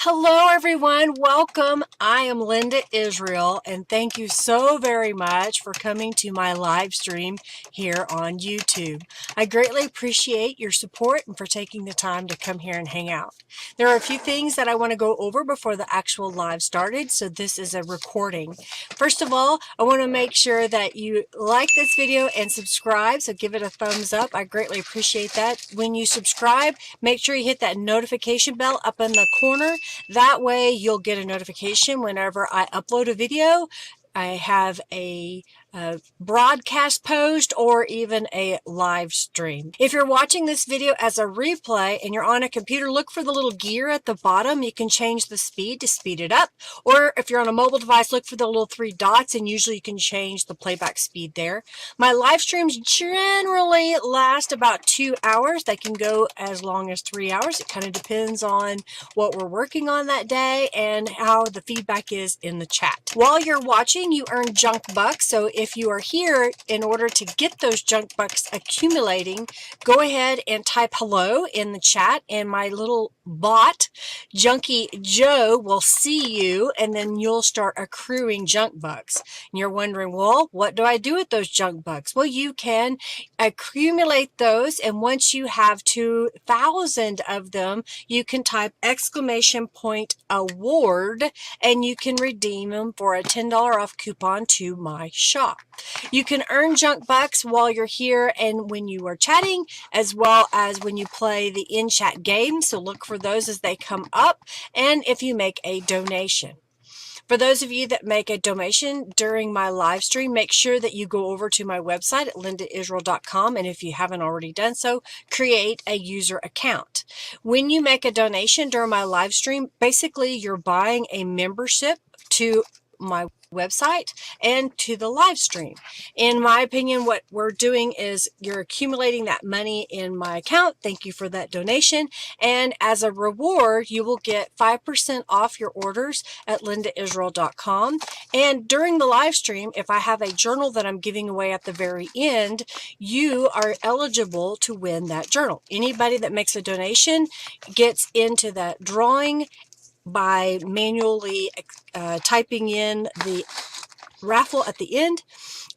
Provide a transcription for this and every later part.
Hello, everyone. Welcome. I am Linda Israel, and thank you so very much for coming to my live stream here on YouTube. I greatly appreciate your support and for taking the time to come here and hang out. There are a few things that I want to go over before the actual live started, so this is a recording. First of all, I want to make sure that you like this video and subscribe, so give it a thumbs up. I greatly appreciate that. When you subscribe, make sure you hit that notification bell up in the corner. That way you'll get a notification whenever I upload a video. I have a broadcast post or even a live stream. If you're watching this video as a replay and you're on a computer, look for the little gear at the bottom. You can change the speed to speed it up. Or if you're on a mobile device, look for the little three dots and usually you can change the playback speed there. My live streams generally last about 2 hours. They can go as long as 3 hours. It kind of depends on what we're working on that day and how the feedback is in the chat. While you're watching, you earn junk bucks. So if you are here, in order to get those junk bucks accumulating, go ahead and type hello in the chat, and my little bot, Junkie Joe, will see you, and then you'll start accruing junk bucks. And you're wondering, well, what do I do with those junk bucks? Well, you can accumulate those, and once you have 2,000 of them, you can type exclamation point award, and you can redeem them for a $10 off coupon to my shop. You can earn junk bucks while you're here and when you are chatting, as well as when you play the in-chat game. So look for those as they come up, and if you make a donation. For those of you that make a donation during my live stream, make sure that you go over to my website at lindaisrael.com, and if you haven't already done so, create a user account. When you make a donation during my live stream, basically you're buying a membership to my website and to the live stream. In my opinion, what we're doing is you're accumulating that money in my account. Thank you for that donation. And as a reward, you will get 5% off your orders at lindaisrael.com. And during the live stream, if I have a journal that I'm giving away at the very end, you are eligible to win that journal. Anybody that makes a donation gets into that drawing by manually typing in the raffle at the end,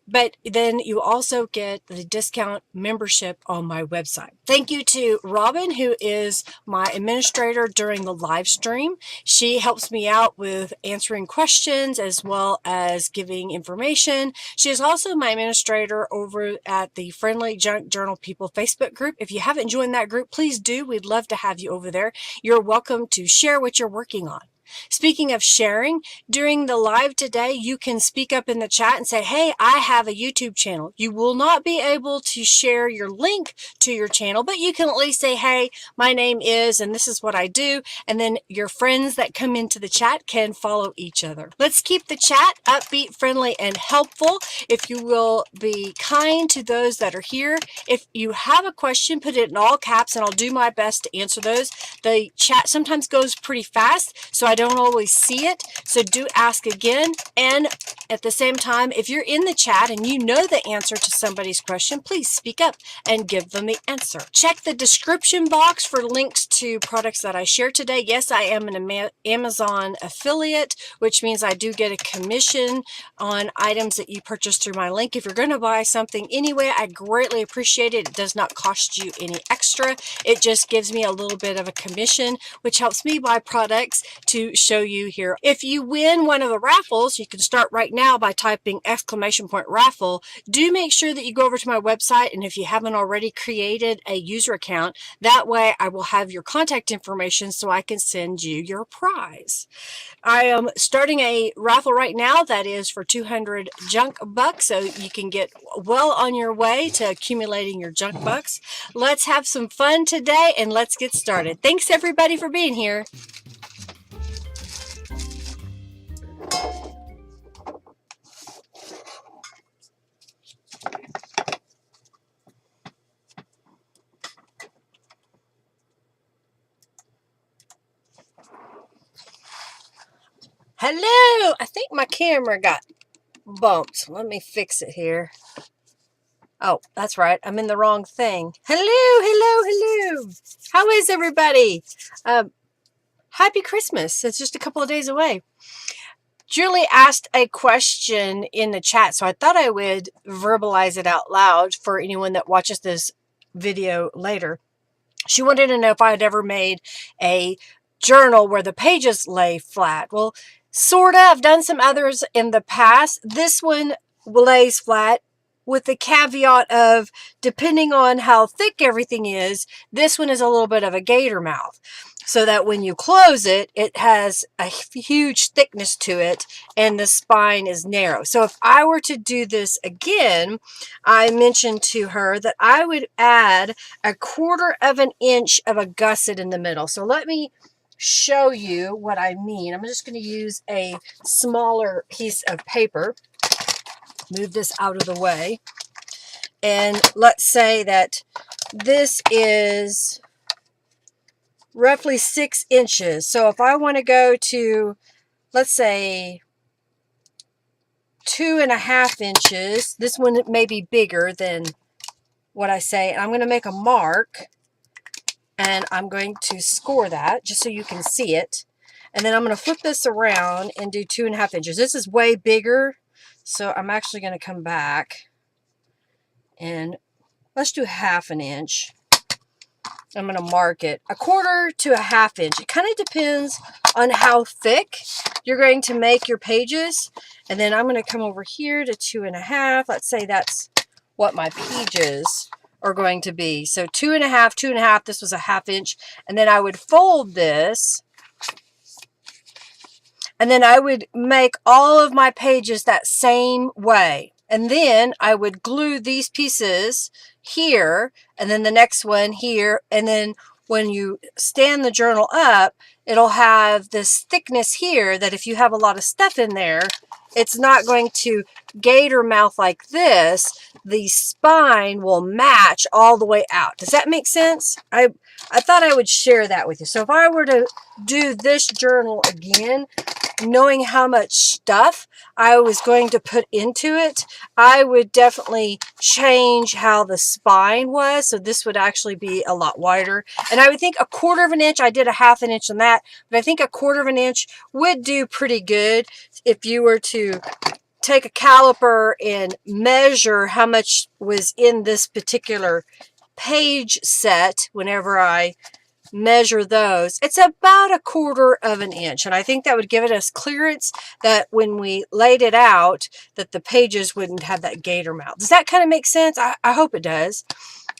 but then you also get the discount membership on my website. Thank you to Robin, who is my administrator during the live stream. She helps me out with answering questions as well as giving information. She is also my administrator over at the Friendly Junk Journal People Facebook group. If you haven't joined that group, please do. We'd love to have you over there. You're welcome to share what you're working on. Speaking of sharing, during the live today, you can speak up in the chat and say, hey, I have a YouTube channel. You will not be able to share your link to your channel, but you can at least say, hey, my name is, and this is what I do. And then your friends that come into the chat can follow each other. Let's keep the chat upbeat, friendly, and helpful. If you will be kind to those that are here. If you have a question, put it in all caps, and I'll do my best to answer those. The chat sometimes goes pretty fast, so I don't always see it, so do ask again. And at the same time, if you're in the chat and you know the answer to somebody's question, please speak up and give them the answer. Check the description box for links to products that I share today. Yes, I am an Amazon affiliate, which means I do get a commission on items that you purchase through my link. If you're going to buy something anyway, I greatly appreciate it. It does not cost you any extra. It just gives me a little bit of a commission, which helps me buy products to show you here. If you win one of the raffles, you can start right now by typing exclamation point raffle. Do make sure that you go over to my website, and if you haven't already created a user account, that way I will have your contact information so I can send you your prize. I am starting a raffle right now that is for 200 junk bucks, so you can get well on your way to accumulating your junk bucks. Let's have some fun today and let's get started. Thanks everybody for being here. Hello! I think my camera got bumped. Let me fix it here. Oh, that's right. I'm in the wrong thing. Hello, hello, hello. How is everybody? happy Christmas. It's just a couple of days away. Julie asked a question in the chat, so I thought I would verbalize it out loud for anyone that watches this video later. She wanted to know if I had ever made a journal where the pages lay flat. Well, sort of. I've done some others in the past. This one lays flat with the caveat of, depending on how thick everything is, this one is a little bit of a gator mouth. So that when you close it, it has a huge thickness to it and the spine is narrow. So if I were to do this again, I mentioned to her that I would add 1/4 of an inch of a gusset in the middle. So let me show you what I mean. I'm just going to use a smaller piece of paper. Move this out of the way. And let's say that this is roughly 6 inches. So if I want to go to, let's say, 2.5 inches, this one may be bigger than what I say. I'm going to make a mark and I'm going to score that just so you can see it. And then I'm going to flip this around and do 2.5 inches. This is way bigger. So I'm actually going to come back and let's do 1/2 inch. I'm going to mark it 1/4 to 1/2 inch. It kind of depends on how thick you're going to make your pages. And then I'm going to come over here to 2.5. Let's say that's what my pages are going to be. So 2.5, 2.5. This was 1/2 inch. And then I would fold this. And then I would make all of my pages that same way. And then I would glue these pieces here, and then the next one here. And then when you stand the journal up, it'll have this thickness here that if you have a lot of stuff in there, it's not going to gator mouth like this. The spine will match all the way out. Does that make sense? I thought I would share that with you. So if I were to do this journal again, knowing how much stuff I was going to put into it, I would definitely change how the spine was. So this would actually be a lot wider. And I would think 1/4 of an inch, I did 1/2 inch on that, but I think 1/4 of an inch would do pretty good if you were to take a caliper and measure how much was in this particular page set. Whenever I measure those, it's about 1/4 of an inch, and I think that would give it us clearance that when we laid it out, that the pages wouldn't have that gator mouth. Does that kind of make sense? I hope it does.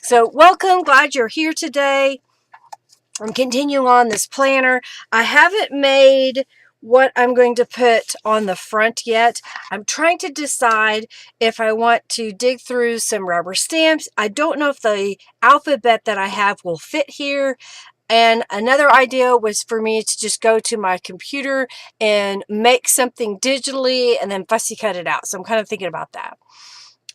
So welcome, glad you're here today. I'm continuing on this planner. I haven't made what I'm going to put on the front yet. I'm trying to decide if I want to dig through some rubber stamps. I don't know if the alphabet that I have will fit here. And another idea was for me to just go to my computer and make something digitally and then fussy cut it out. So I'm kind of thinking about that.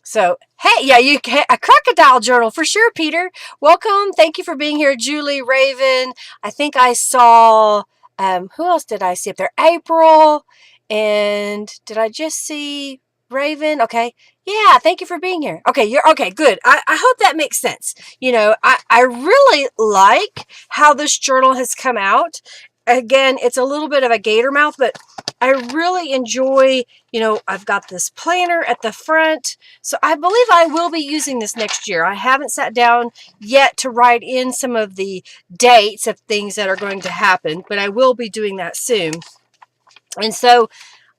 So, hey, yeah, you can a crocodile journal for sure, Peter. Welcome. Thank you for being here, Julie, Raven. I think I saw, who else did I see up there? April. And did I just see Raven? Okay. Yeah, thank you for being here. Okay, you're okay, good. I hope that makes sense. You know, I really like how this journal has come out. Again, it's a little bit of a gator mouth, but I really enjoy, you know, I've got this planner at the front. So I believe I will be using this next year. I haven't sat down yet to write in some of the dates of things that are going to happen, but I will be doing that soon. And so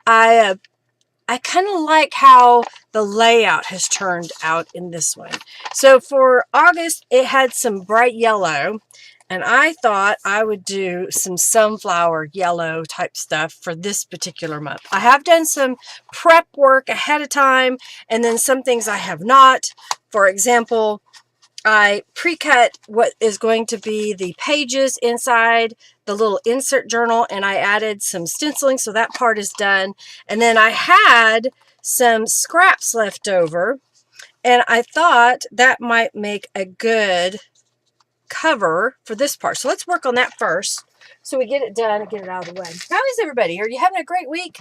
I kind of like how the layout has turned out in this one. So for August, it had some bright yellow, and I thought I would do some sunflower yellow type stuff for this particular month. I have done some prep work ahead of time, and then some things I have not. For example, I pre-cut what is going to be the pages inside the little insert journal, and I added some stenciling, so that part is done. And then I had some scraps left over, and I thought that might make a good cover for this part. So let's work on that first so we get it done and get it out of the way. How is everybody? Are you having a great week?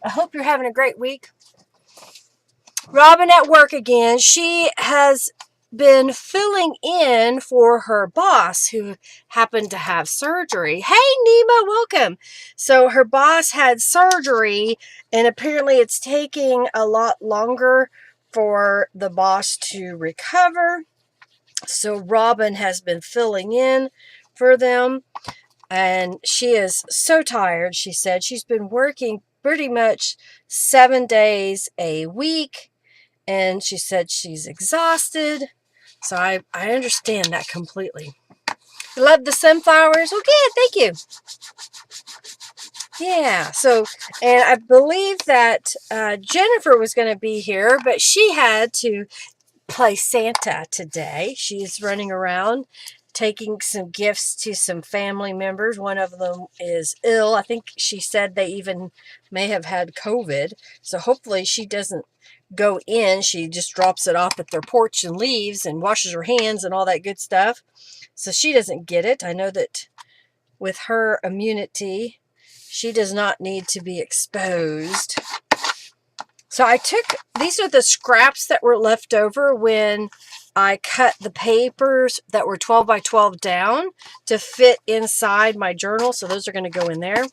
I hope you're having a great week. Robin at work again. She has been filling in for her boss who happened to have surgery. Hey, Nima, welcome. So her boss had surgery, and apparently it's taking a lot longer for the boss to recover. So Robin has been filling in for them, and she is so tired. She said she's been working pretty much 7 days a week, and she said she's exhausted. So I understand that completely. You love the sunflowers? Okay, thank you. Yeah, so, and I believe that Jennifer was going to be here, but she had to play Santa today. She's running around taking some gifts to some family members. One of them is ill. I think she said they even may have had COVID. So hopefully she doesn't go in. She just drops it off at their porch and leaves and washes her hands and all that good stuff. So she doesn't get it. I know that with her immunity, she does not need to be exposed. So I took, these are the scraps that were left over when I cut the papers that were 12 by 12 down to fit inside my journal. So those are going to go in there.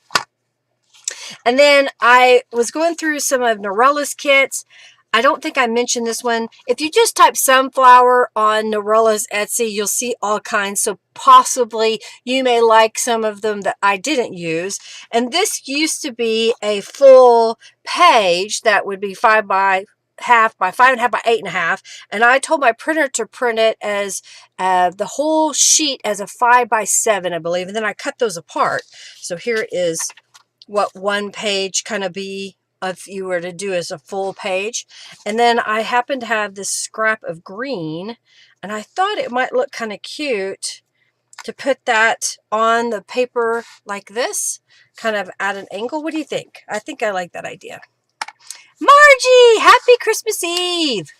And then I was going through some of Norella's kits. I don't think I mentioned this one. If you just type sunflower on Norella's Etsy, you'll see all kinds. So possibly you may like some of them that I didn't use. And this used to be a full page that would be 5 by half by 5.5 by 8.5. And I told my printer to print it as the whole sheet as a 5 by 7, I believe. And then I cut those apart. So here is what one page kind of be if you were to do as a full page. And then I happen to have this scrap of green, and I thought it might look kind of cute to put that on the paper like this, kind of at an angle. What do you think? I think I like that idea. Margie, happy Christmas Eve.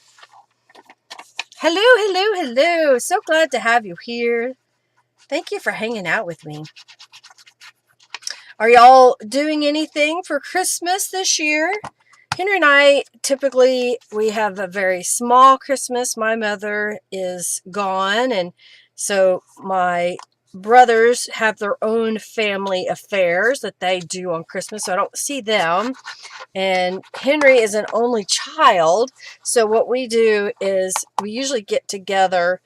Hello, hello, hello. So glad to have you here. Thank you for hanging out with me. Are y'all doing anything for Christmas this year? Henry and I, typically, we have a very small Christmas. My mother is gone, and so my brothers have their own family affairs that they do on Christmas, so I don't see them. And Henry is an only child, so what we do is we usually get together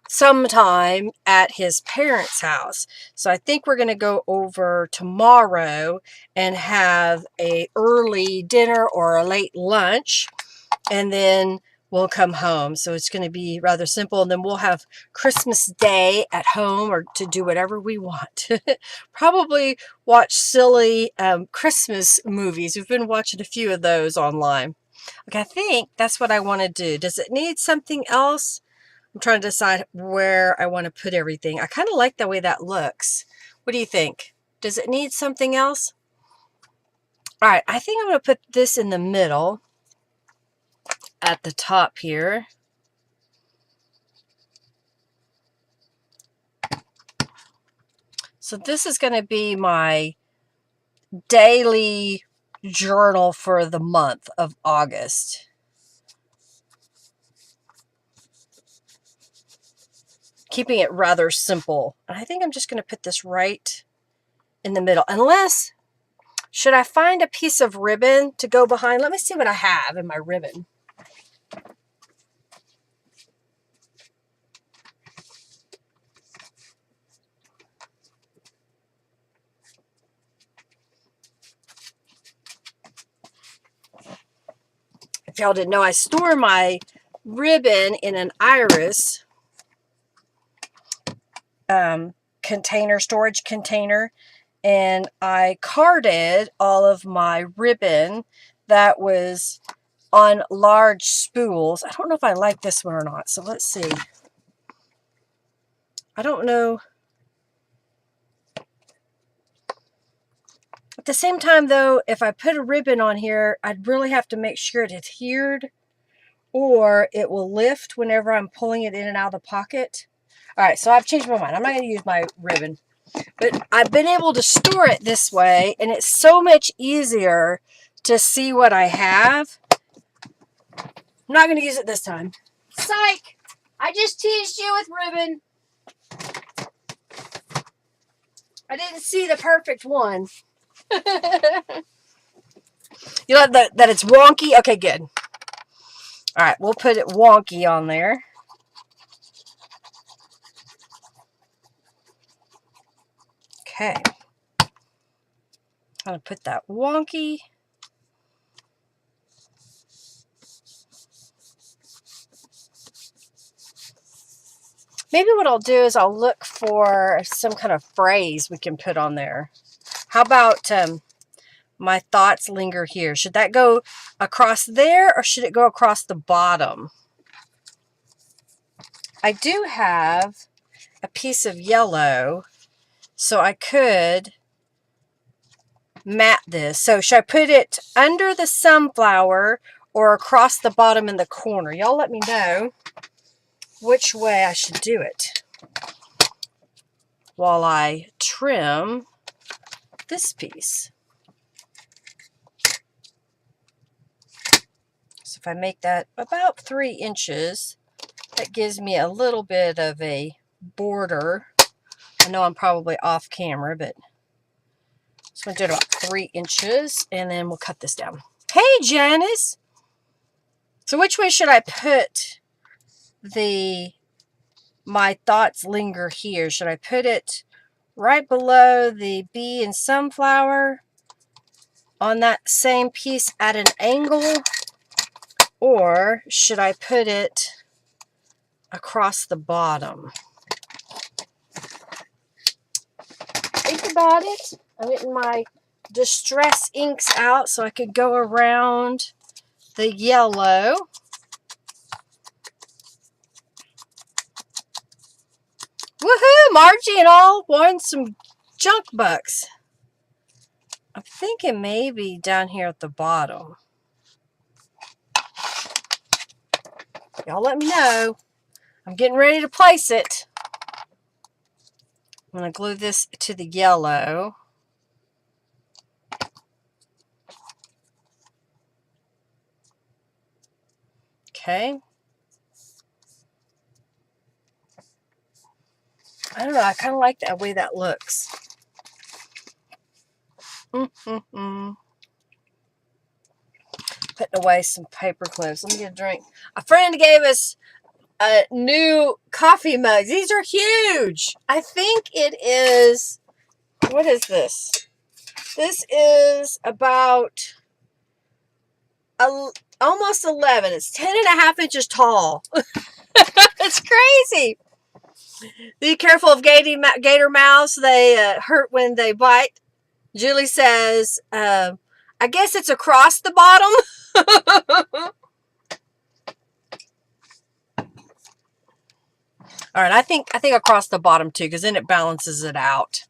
sometime at his parents' house. So I think we're going to go over tomorrow and have a early dinner or a late lunch, and then we'll come home. So it's going to be rather simple, and then we'll have Christmas Day at home, or to do whatever we want. Probably watch silly Christmas movies. We've been watching a few of those online. Okay, I think that's what I want to do. Does it need something else? I'm trying to decide where I want to put everything. I kind of like the way that looks. What do you think? Does it need something else? All right, I think I'm going to put this in the middle at the top here. So this is going to be my daily journal for the month of August. Keeping it rather simple. And I think I'm just going to put this right in the middle. Unless, should I find a piece of ribbon to go behind? Let me see what I have in my ribbon. If y'all didn't know, I store my ribbon in an iris container, storage container, and I carded all of my ribbon that was on large spools. I don't know if I like this one or not, so let's see. I don't know. At the same time, though, if I put a ribbon on here, I'd really have to make sure it adhered, or it will lift whenever I'm pulling it in and out of the pocket. All right, so I've changed my mind. I'm not going to use my ribbon. But I've been able to store it this way, and it's so much easier to see what I have. I'm not going to use it this time. Psych! I just teased you with ribbon. I didn't see the perfect one. You know that it's wonky? Okay, good. All right, we'll put it wonky on there. Okay. I'm going to put that wonky. Maybe what I'll do is I'll look for some kind of phrase we can put on there. How about my thoughts linger here? Should that go across there or should it go across the bottom? I do have a piece of yellow, so I could mat this. So should I put it under the sunflower or across the bottom in the corner? Y'all let me know which way I should do it while I trim this piece. So if I make that about 3 inches, that gives me a little bit of a border. I know I'm probably off camera, but so I'm going to do it about 3 inches, and then we'll cut this down. Hey, Janice! So which way should I put my thoughts linger here? Should I put it right below the bee and sunflower on that same piece at an angle? Or should I put it across the bottom? Think about it. I'm getting my distress inks out so I could go around the yellow. Woohoo! Margie and all won some junk bucks. I'm thinking maybe down here at the bottom. Y'all let me know. I'm getting ready to place it. I'm going to glue this to the yellow. Okay. I don't know. I kind of like that way that looks. Putting away some paper clips. Let me get a drink. A friend gave us new coffee mugs. These are huge. I think it is, what is this? This is about almost 11. It's 10.5 inches tall. It's crazy. Be careful of gator mouths. They hurt when they bite. Julie says, I guess it's across the bottom. All right, I think across the bottom too, because then it balances it out.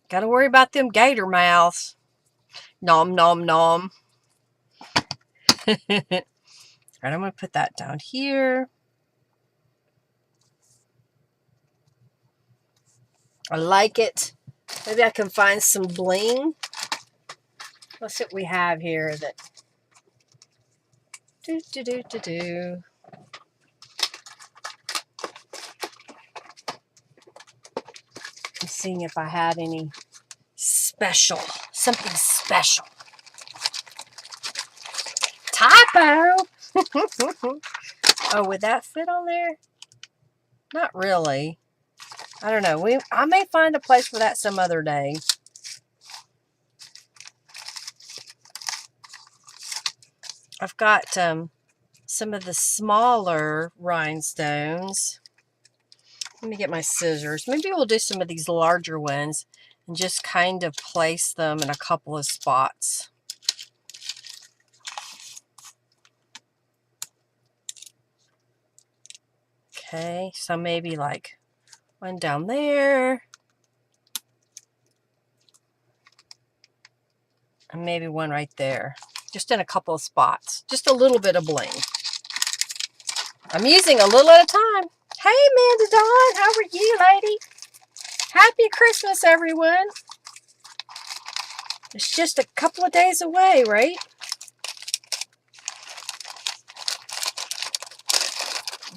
Got to worry about them gator mouths. Nom, nom, nom. All right, I'm going to put that down here. I like it. Maybe I can find some bling. Let's see what we have here that... I'm seeing if I had any special, something special. Typo! Oh, would that fit on there? Not really. I don't know. I may find a place for that some other day. I've got some of the smaller rhinestones. Let me get my scissors. Maybe we'll do some of these larger ones and just kind of place them in a couple of spots. Okay, so maybe like one down there. And maybe one right there. Just in a couple of spots. Just a little bit of bling. I'm using a little at a time. Hey, Amanda Dawn, how are you, lady? Happy Christmas, everyone. It's just a couple of days away, right?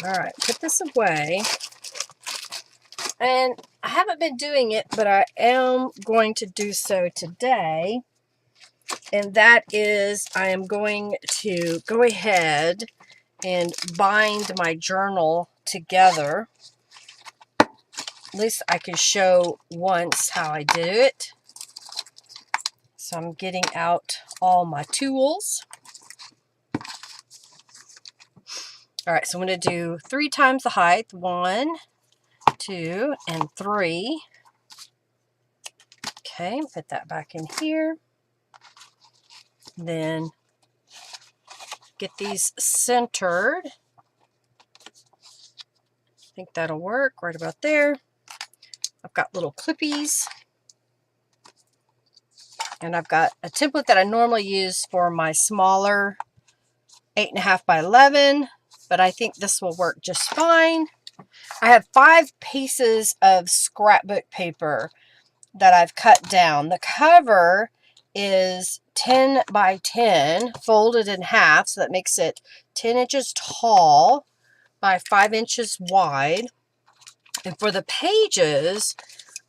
All right, put this away. And I haven't been doing it, but I am going to do so today. And that is, I am going to go ahead and bind my journal together. At least I can show once how I do it. So I'm getting out all my tools. All right, so I'm going to do 3 times the height. 1, 2, and 3. Okay, put that back in here. Then get these centered. I think that'll work right about there. I've got little clippies. And I've got a template that I normally use for my smaller 8.5 by 11, but I think this will work just fine. I have 5 pieces of scrapbook paper that I've cut down. The cover is 10 by 10, folded in half, so that makes it 10 inches tall by 5 inches wide. And for the pages,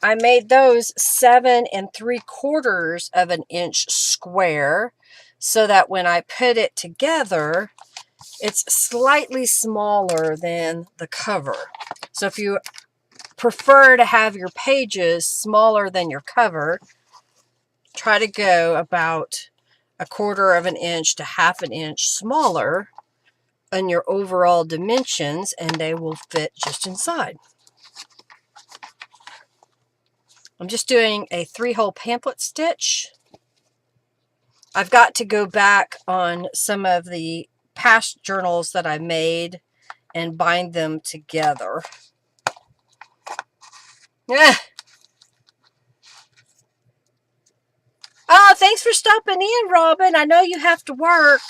I made those 7 3/4 of an inch square, so that when I put it together, it's slightly smaller than the cover. So if you prefer to have your pages smaller than your cover, try to go about 1/4 of an inch to 1/2 an inch smaller on your overall dimensions, and they will fit just inside. I'm just doing a 3-hole pamphlet stitch. I've got to go back on some of the past journals that I made and bind them together. Yeah. Oh, thanks for stopping in, Robin. I know you have to work.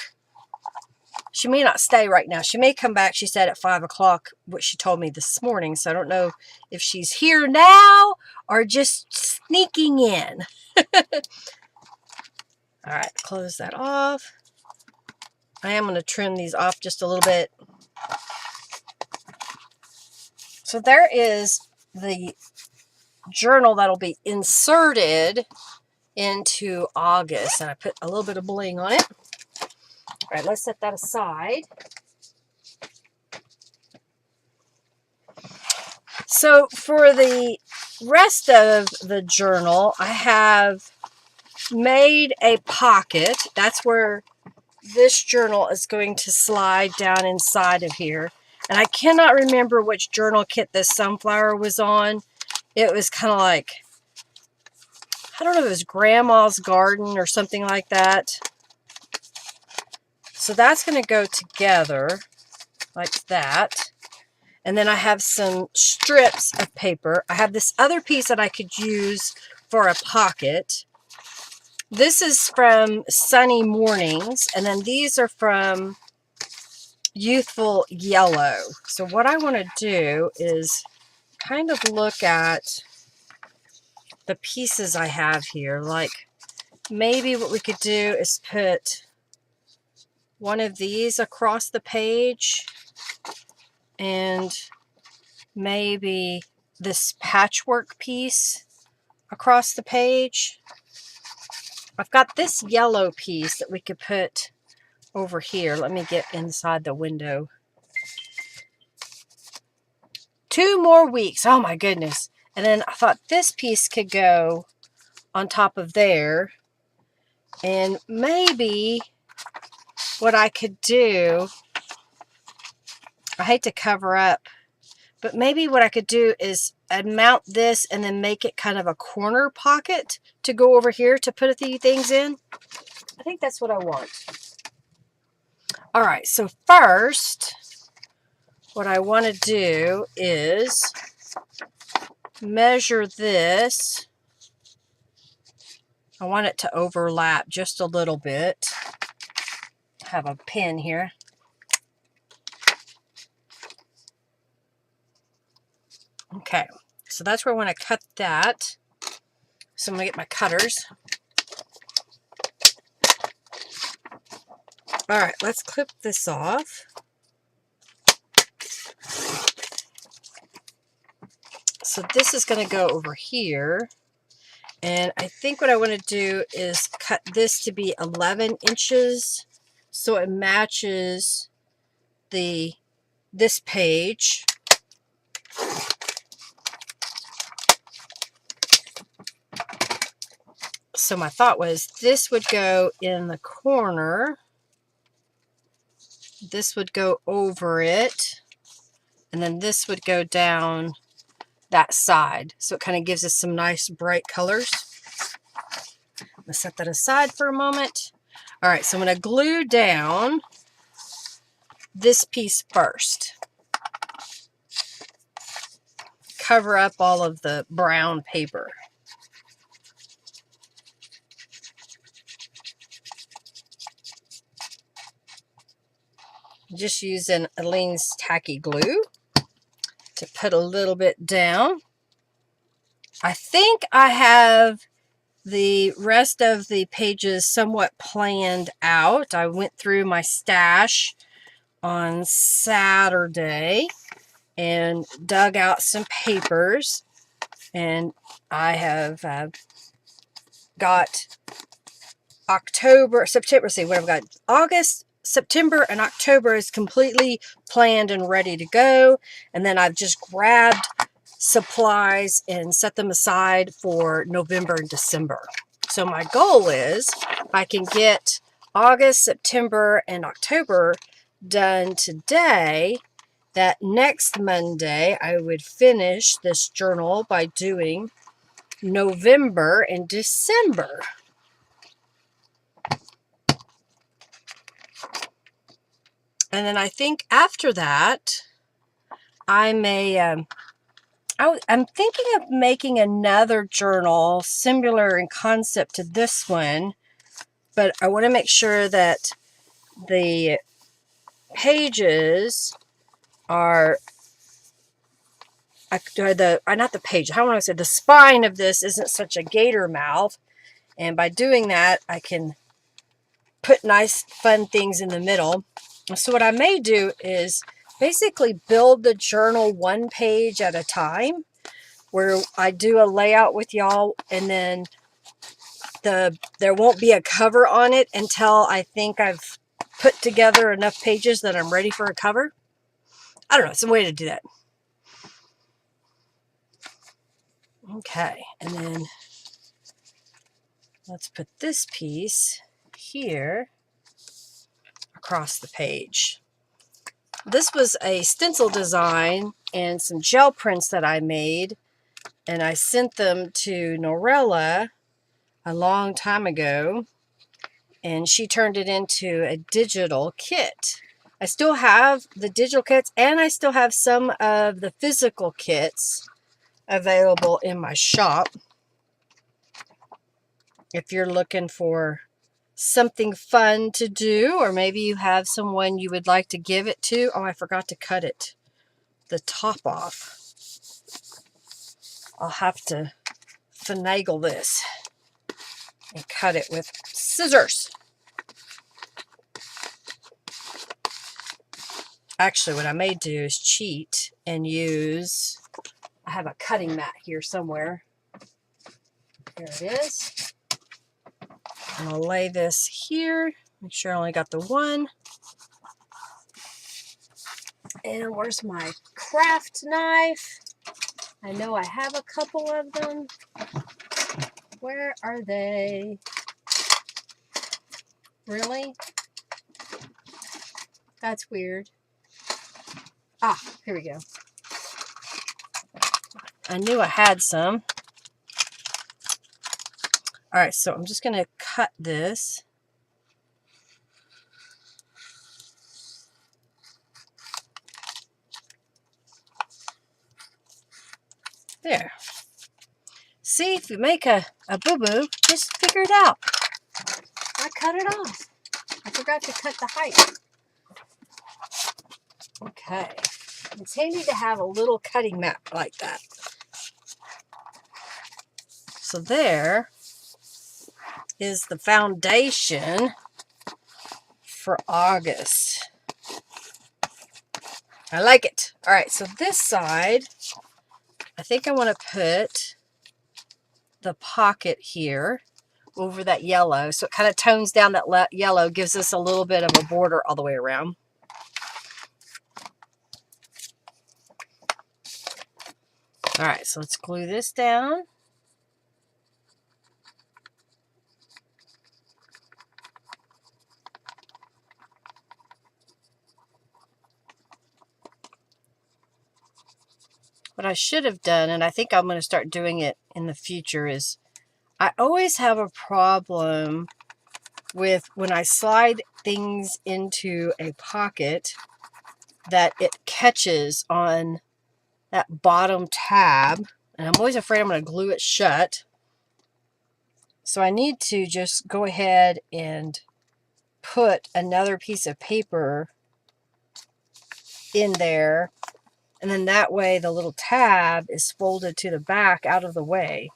She may not stay right now. She may come back, she said, at 5 o'clock, what she told me this morning. So I don't know if she's here now or just sneaking in. All right, close that off. I am going to trim these off just a little bit. So there is the journal that'll be inserted into August. And I put a little bit of bling on it. All right, let's set that aside. So for the rest of the journal, I have made a pocket. That's where this journal is going to slide down inside of here. And I cannot remember which journal kit this sunflower was on. It was kind of like, I don't know if it was Grandma's Garden or something like that. So that's going to go together like that. And then I have some strips of paper. I have this other piece that I could use for a pocket. This is from Sunny Mornings, and then these are from Youthful Yellow. So what I want to do is kind of look at the pieces I have here. Like maybe what we could do is put one of these across the page, and maybe this patchwork piece across the page. I've got this yellow piece that we could put over here. Let me get inside the window. 2 more weeks. Oh my goodness. And then I thought this piece could go on top of there. And maybe what I could do, I hate to cover up, but maybe what I could do is I'd mount this and then make it kind of a corner pocket to go over here to put a few things in. I think that's what I want. All right, so first, what I want to do is measure this. I want it to overlap just a little bit. I have a pin here. Okay, so that's where I want to cut that. So I'm going to get my cutters. All right, let's clip this off. So this is going to go over here. And I think what I want to do is cut this to be 11 inches so it matches this page. So my thought was this would go in the corner. This would go over it. And then this would go down that side. So it kind of gives us some nice bright colors. I'm going to set that aside for a moment. All right, so I'm going to glue down this piece first. Cover up all of the brown paper. Just using Aleene's tacky glue to put a little bit down. I think I have the rest of the pages somewhat planned out. I went through my stash on Saturday and dug out some papers, and I have got September, see what I've got. August, September, and October is completely planned and ready to go. And then I've just grabbed supplies and set them aside for November and December. So my goal is if I can get August, September, and October done today, that next Monday I would finish this journal by doing November and December. And then I think after that, I may, I'm thinking of making another journal similar in concept to this one, but I want to make sure that the pages are, not the page, how want to say, the spine of this isn't such a gator mouth. And by doing that, I can put nice, fun things in the middle. So what I may do is basically build the journal one page at a time, where I do a layout with y'all, and then there won't be a cover on it until I think I've put together enough pages that I'm ready for a cover. I don't know, some way to do that. Okay, and then let's put this piece here across the page. This was a stencil design and some gel prints that I made, and I sent them to Norella a long time ago, and she turned it into a digital kit. I still have the digital kits, and I still have some of the physical kits available in my shop. If you're looking for something fun to do, or maybe you have someone you would like to give it to. Oh, I forgot to cut the top off. I'll have to finagle this and cut it with scissors. Actually, what I may do is cheat and use, I have a cutting mat here somewhere. Here it is. And I'll lay this here. Make sure I only got the one. And where's my craft knife? I know I have a couple of them. Where are they? Really? That's weird. Ah, here we go. I knew I had some. All right, so I'm just going to cut this. There. See, if you make a boo-boo, just figure it out. I cut it off. I forgot to cut the height. Okay. It's handy to have a little cutting mat like that. So there is the foundation for August. I like it. All right, so this side, I think I want to put the pocket here over that yellow, so it kind of tones down that yellow, gives us a little bit of a border all the way around. All right, so let's glue this down. What I should have done, and I think I'm going to start doing it in the future, is I always have a problem with when I slide things into a pocket that it catches on that bottom tab, and I'm always afraid I'm going to glue it shut. So I need to just go ahead and put another piece of paper in there, and then that way the little tab is folded to the back out of the way.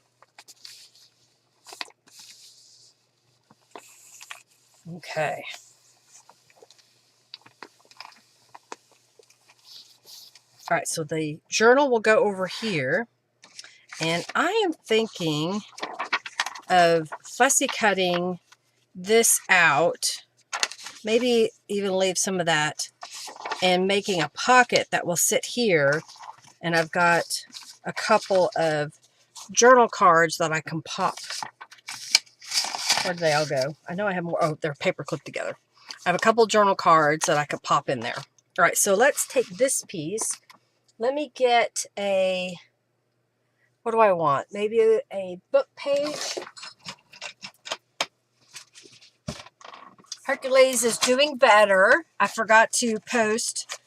Okay. All right, so the journal will go over here, and I am thinking of fussy cutting this out, maybe even leave some of that, and making a pocket that will sit here. And I've got a couple of journal cards that I can pop. Where did they all go? I know I have more. Oh, they're paper clipped together. I have a couple journal cards that I could pop in there. All right, so let's take this piece. Let me get a, what do I want? Maybe a book page. Hercules is doing better. I forgot to post.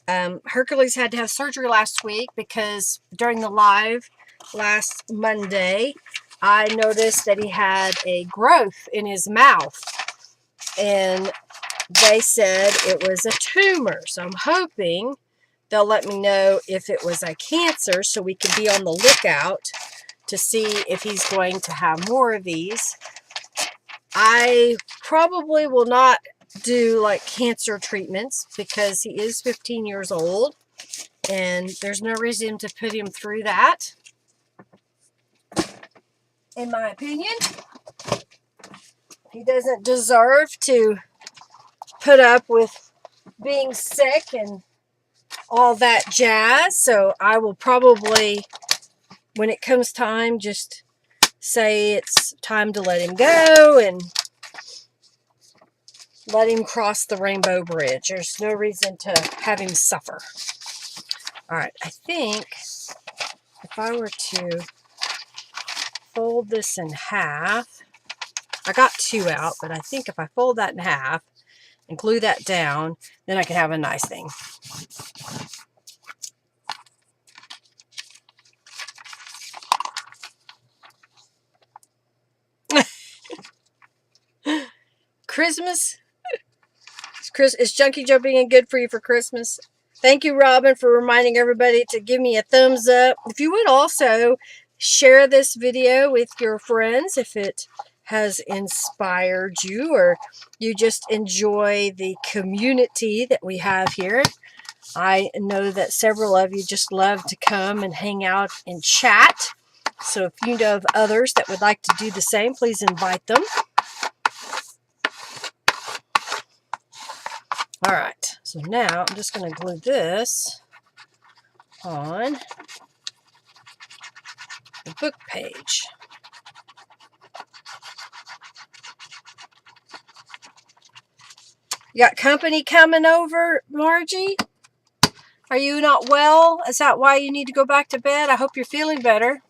Hercules had to have surgery last week because during the live last Monday, I noticed that he had a growth in his mouth. And they said it was a tumor. So I'm hoping they'll let me know if it was a cancer so we can be on the lookout to see if he's going to have more of these. I probably will not do like cancer treatments because he is 15 years old and there's no reason to put him through that, in my opinion. He doesn't deserve to put up with being sick and all that jazz. So I will probably, when it comes time, just say it's time to let him go and let him cross the rainbow bridge. There's no reason to have him suffer. All right, I think if I were to fold this in half, I got two out, but I think if I fold that in half and glue that down, then I can have a nice thing. Christmas? Is Junkie Joe being good for you for Christmas? Thank you, Robin, for reminding everybody to give me a thumbs up. If you would also share this video with your friends if it has inspired you or you just enjoy the community that we have here. I know that several of you just love to come and hang out and chat. So if you know of others that would like to do the same, please invite them. All right, so now I'm just going to glue this on the book page. You got company coming over, Margie? Are you not well? Is that why you need to go back to bed? I hope you're feeling better.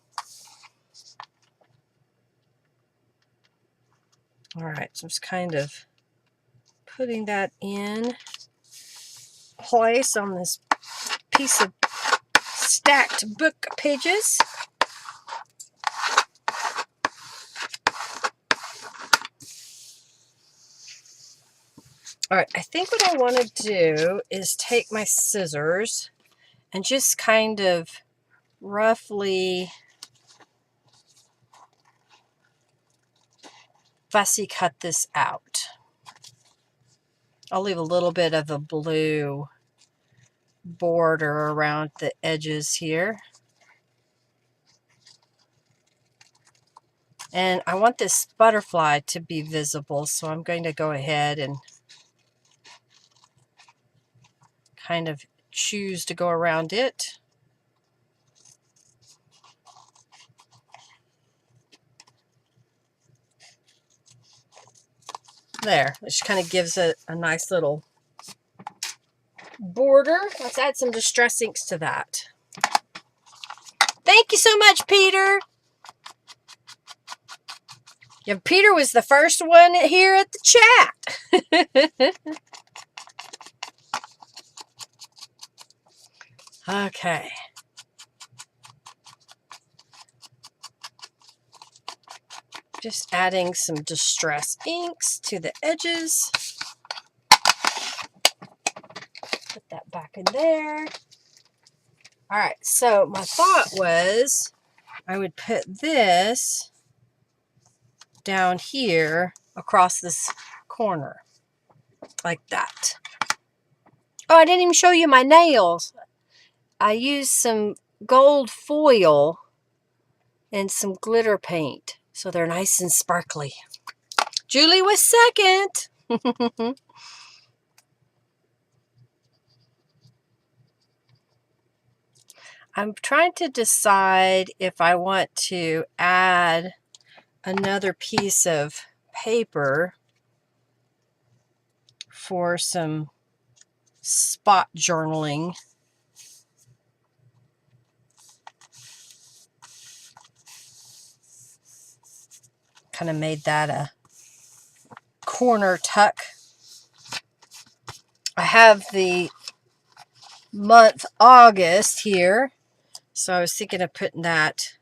All right, so I'm just kind of putting that in place on this piece of stacked book pages. All right, I think what I want to do is take my scissors and just kind of roughly fussy cut this out. I'll leave a little bit of a blue border around the edges here. And I want this butterfly to be visible, so I'm going to go ahead and kind of choose to go around it. There, it just kind of gives it a nice little border. Let's add some distress inks to that. Thank you so much, Peter. Yeah, Peter was the first one here at the chat. Okay. Just adding some distress inks to the edges. Put that back in there. All right, so my thought was I would put this down here across this corner, like that. Oh, I didn't even show you my nails. I used some gold foil and some glitter paint, so they're nice and sparkly. Julie was second. I'm trying to decide if I want to add another piece of paper for some spot journaling. Kind of made that a corner tuck. I have the month August here, so I was thinking of putting that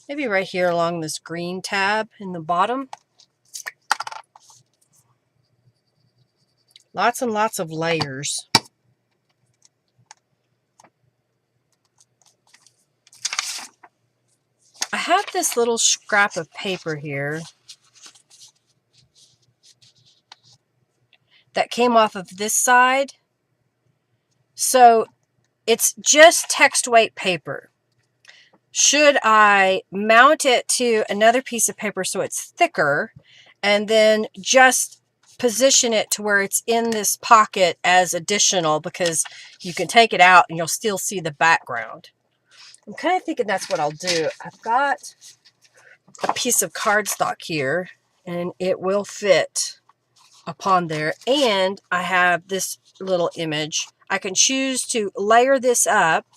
maybe right here along this green tab in the bottom. Lots and lots of layers. I have this little scrap of paper here that came off of this side. So it's just text weight paper. Should I mount it to another piece of paper so it's thicker and then just position it to where it's in this pocket as additional, because you can take it out and you'll still see the background? I'm kind of thinking that's what I'll do. I've got a piece of cardstock here and it will fit upon there, and I have this little image. I can choose to layer this up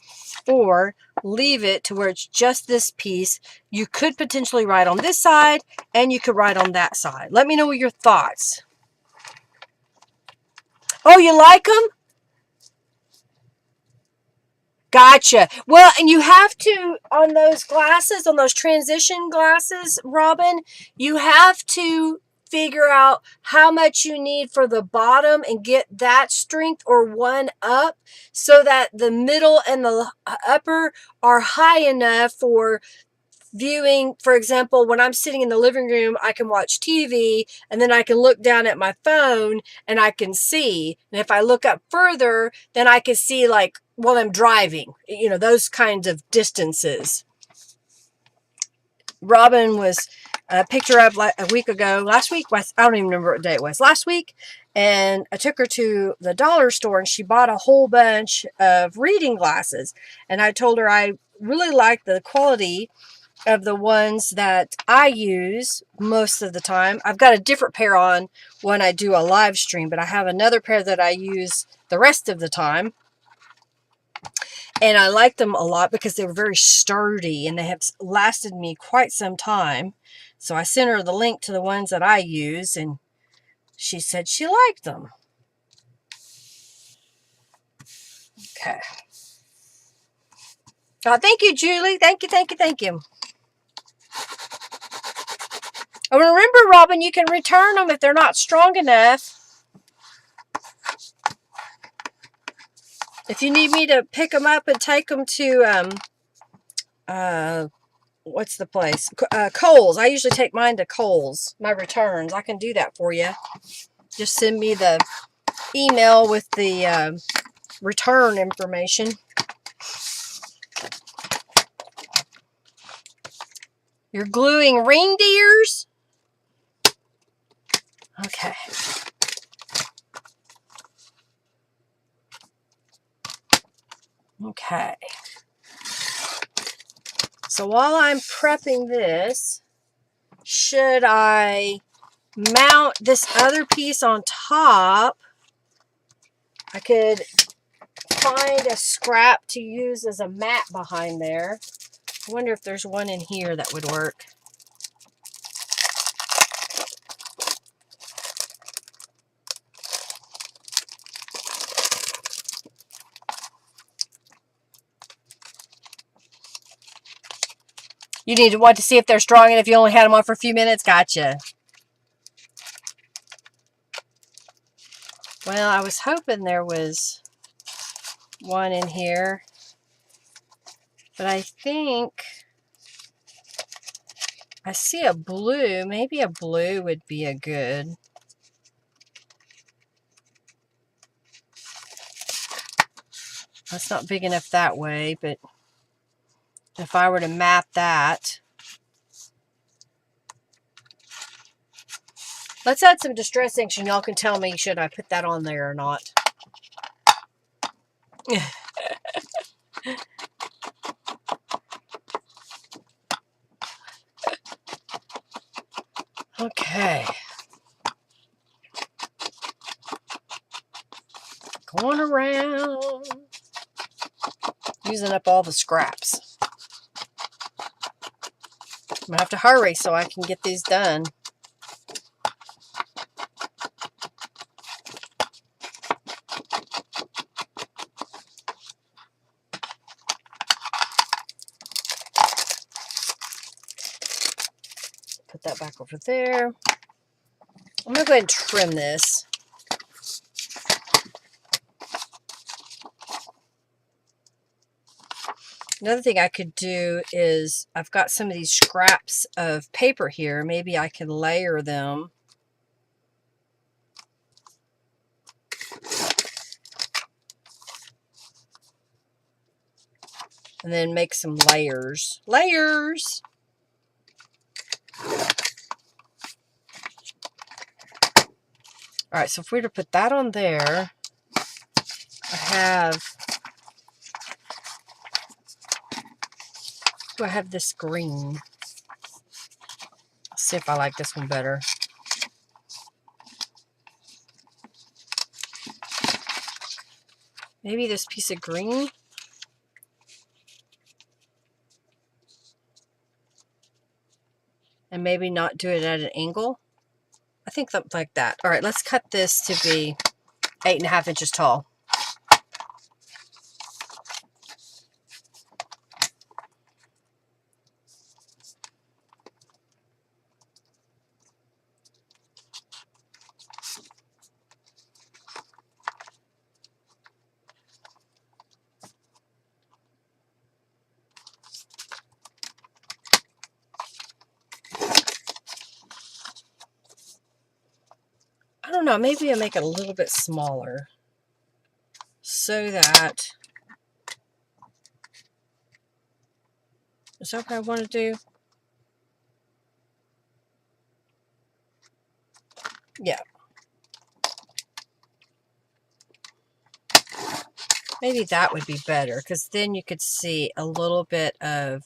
or leave it to where it's just this piece. You could potentially write on this side and you could write on that side. Let me know your thoughts. Oh, you like them? Gotcha. Well, and you have to, on those glasses, on those transition glasses, Robin, you have to figure out how much you need for the bottom and get that strength or one up so that the middle and the upper are high enough for viewing. For example, when I'm sitting in the living room, I can watch TV and then I can look down at my phone and I can see. And if I look up further, then I can see, like, while I'm driving, you know, those kinds of distances. Robin was picked her up a week ago, last week. I don't even remember what day it was, last week. And I took her to the dollar store and she bought a whole bunch of reading glasses. And I told her I really like the quality of the ones that I use most of the time. I've got a different pair on when I do a live stream, but I have another pair that I use the rest of the time. And I like them a lot because they were very sturdy and they have lasted me quite some time. So I sent her the link to the ones that I use and she said she liked them. Okay. Oh, thank you, Julie. Thank you, thank you, thank you. And remember, Robin, you can return them if they're not strong enough. If you need me to pick them up and take them to, what's the place? Kohl's. I usually take mine to Kohl's, my returns. I can do that for you. Just send me the email with the return information. You're gluing reindeers? Okay. Okay. So while I'm prepping this, should I mount this other piece on top? I could find a scrap to use as a mat behind there. I wonder if there's one in here that would work. You need to want to see if they're strong and if you only had them on for a few minutes. Gotcha. Well, I was hoping there was one in here, but I think I see a blue. Maybe a blue would be a good. That's not big enough that way, but if I were to map that. Let's add some distress inks and y'all can tell me should I put that on there or not. Okay. Going around. Using up all the scraps. I'm going to have to hurry so I can get these done. Put that back over there. I'm going to go ahead and trim this. Another thing I could do is, I've got some of these scraps of paper here. Maybe I can layer them. And then make some layers. Layers! Alright, so if we were to put that on there, I have... Do I have this green? Let's see if I like this one better. Maybe this piece of green? And maybe not do it at an angle? I think something like that. Alright, let's cut this to be 8.5 inches tall. I don't know, maybe I'll make it a little bit smaller so that, is that what I want to do? Yeah. Maybe that would be better, because then you could see a little bit of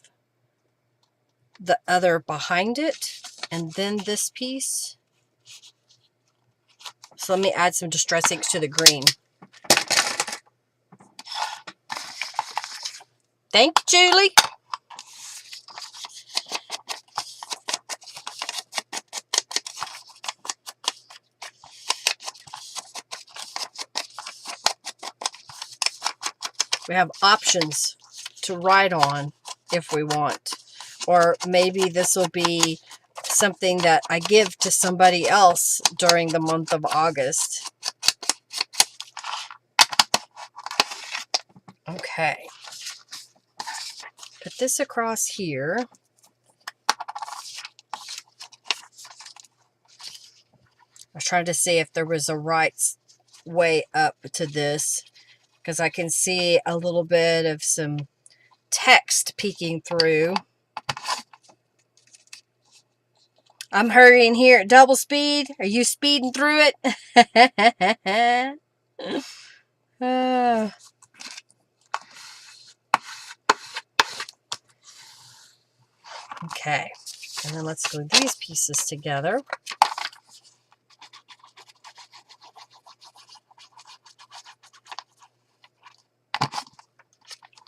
the other behind it, and then this piece. So let me add some distress inks to the green. Thank you, Julie. We have options to write on if we want. Or maybe this will be something that I give to somebody else during the month of August. Okay. Put this across here. I was trying to see if there was a right way up to this, because I can see a little bit of some text peeking through. I'm hurrying here at double speed. Are you speeding through it? uh, okay. And then let's glue these pieces together.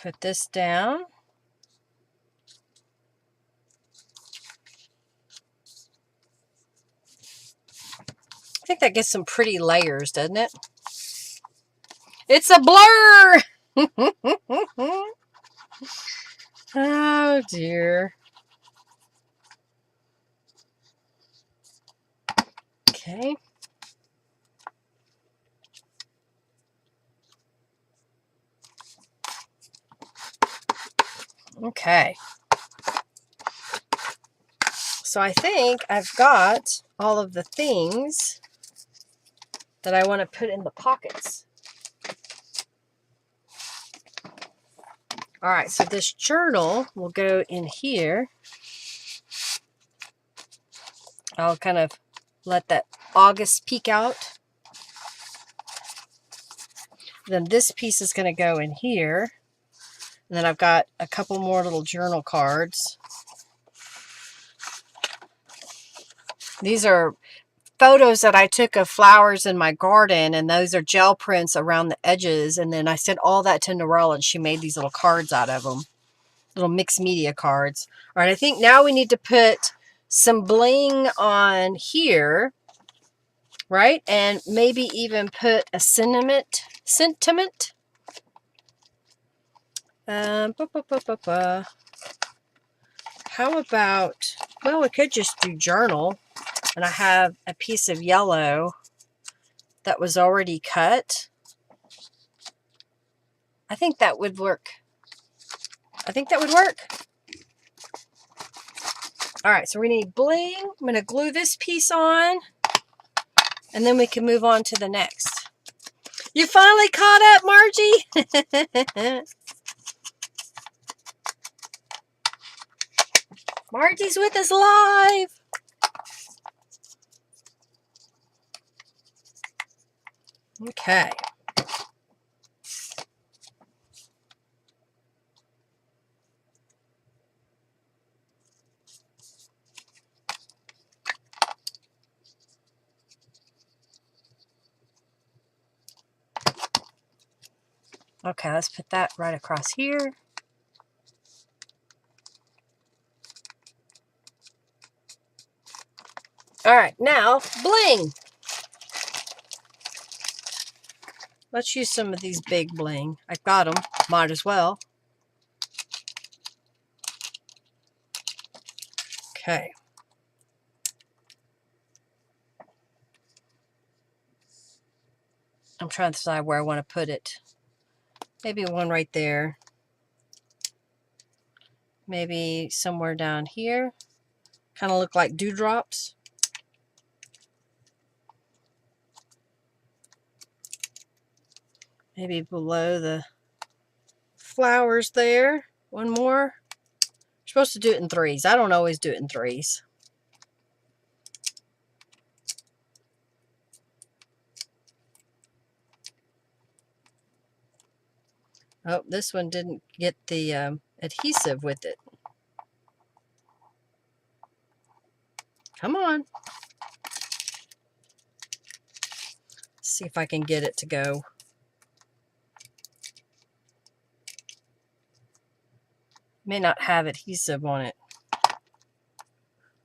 Put this down. I think that gets some pretty layers, doesn't it? It's a blur! Oh dear. Okay. Okay. So I think I've got all of the things that I want to put in the pockets. All right, so this journal will go in here. I'll kind of let that August peek out. Then this piece is going to go in here. And then I've got a couple more little journal cards. These are photos that I took of flowers in my garden, and those are gel prints around the edges. And then I sent all that to Norelle, and she made these little cards out of them. Little mixed media cards. All right, I think now we need to put some bling on here, right? And maybe even put a sentiment. How about, well, we could just do journal. And I have a piece of yellow that was already cut. I think that would work. All right, so we need bling. I'm going to glue this piece on, and then we can move on to the next. You finally caught up, Margie? Margie's with us live. Okay. Okay, let's put that right across here. All right, now bling. Let's use some of these big bling. I got them, might as well. Okay. I'm trying to decide where I want to put it. Maybe one right there. Maybe somewhere down here. Kind of look like dewdrops. Maybe below the flowers there. One more. You're supposed to do it in threes. I don't always do it in threes. Oh, this one didn't get the adhesive with it. Come on. Let's see if I can get it to go. May not have adhesive on it.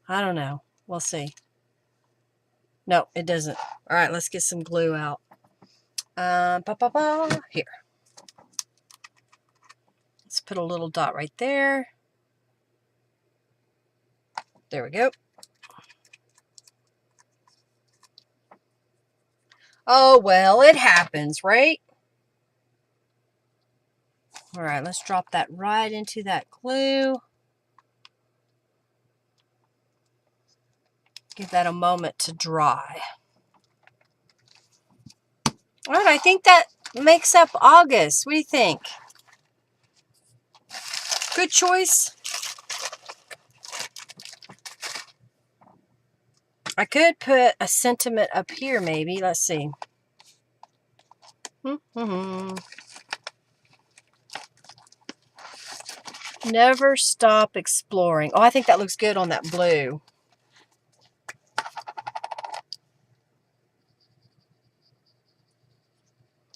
I don't know. We'll see. No, it doesn't. All right, let's get some glue out. Here. Let's put a little dot right there. There we go. Oh, well, it happens, right? All right, let's drop that right into that glue. Give that a moment to dry. All right, I think that makes up August. What do you think? Good choice. I could put a sentiment up here maybe. Let's see. Never stop exploring. Oh, I think that looks good on that blue.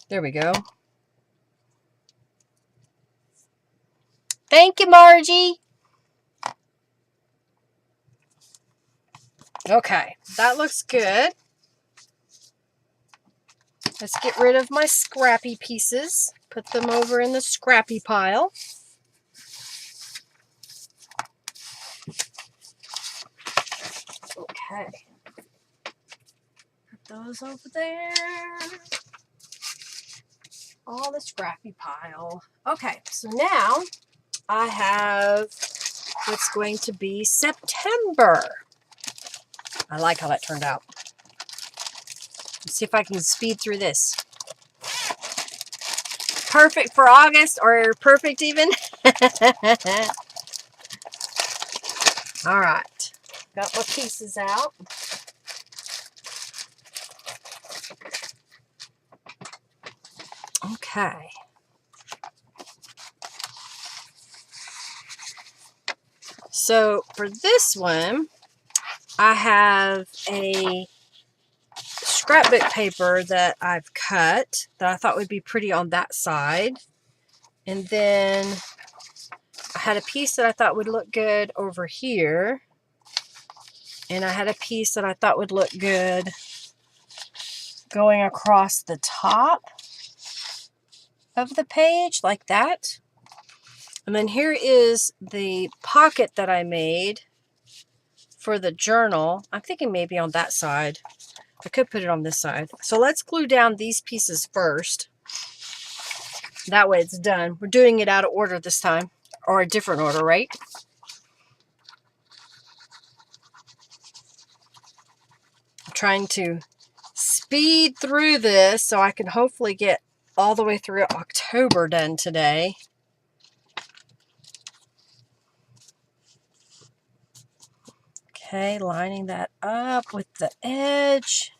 There we go. Thank you, Margie. Okay, that looks good. Let's get rid of my scrappy pieces. Put them over in the scrappy pile. Okay. Put those over there. All the scrappy pile. Okay, so now I have what's going to be September. I like how that turned out. Let's see if I can speed through this. Perfect for August, or perfect even. All right, got my pieces out. Okay. So for this one, I have a scrapbook paper that I've cut that I thought would be pretty on that side. And then I had a piece that I thought would look good over here. And I had a piece that I thought would look good going across the top of the page like that. And then here is the pocket that I made for the journal. I'm thinking maybe on that side. I could put it on this side. So let's glue down these pieces first. That way it's done. We're doing it out of order this time, or a different order, right? I'm trying to speed through this so I can hopefully get all the way through October done today. Okay, lining that up with the edge.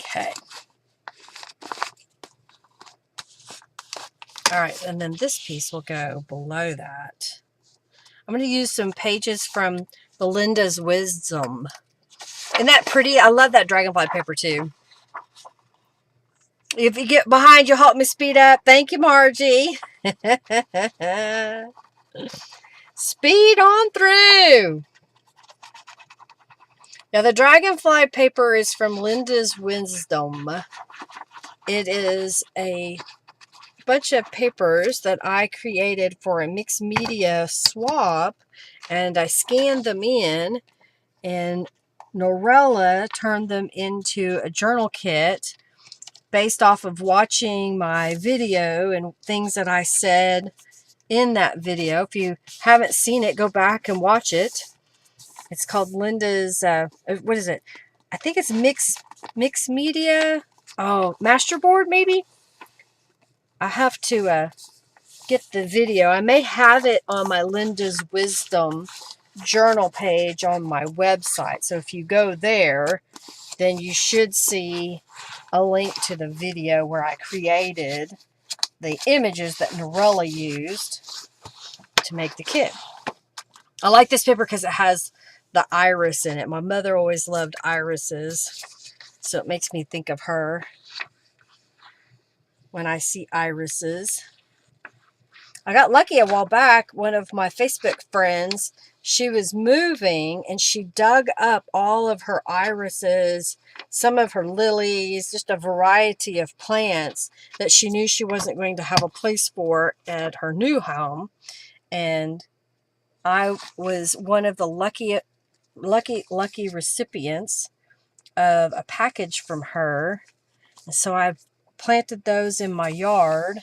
Okay. All right, and then this piece will go below that. I'm going to use some pages from Belinda's Wisdom. Isn't that pretty? I love that dragonfly paper too. If you get behind, you'll help me speed up. Thank you, Margie. Speed on through. Now, the dragonfly paper is from Linda's Wisdom. It is a bunch of papers that I created for a mixed media swap, and I scanned them in, and Norella turned them into a journal kit based off of watching my video and things that I said in that video. If you haven't seen it, go back and watch it. It's called Linda's, what is it? I think it's mixed media. Oh, Masterboard maybe? I have to get the video. I may have it on my Linda's Wisdom journal page on my website. So if you go there, then you should see a link to the video where I created the images that Norella used to make the kit. I like this paper because it has the iris in it. My mother always loved irises, so it makes me think of her when I see irises. I got lucky a while back. One of my Facebook friends, she was moving and she dug up all of her irises, some of her lilies, just a variety of plants that she knew she wasn't going to have a place for at her new home. And I was one of the lucky recipients of a package from her. And so I planted those in my yard,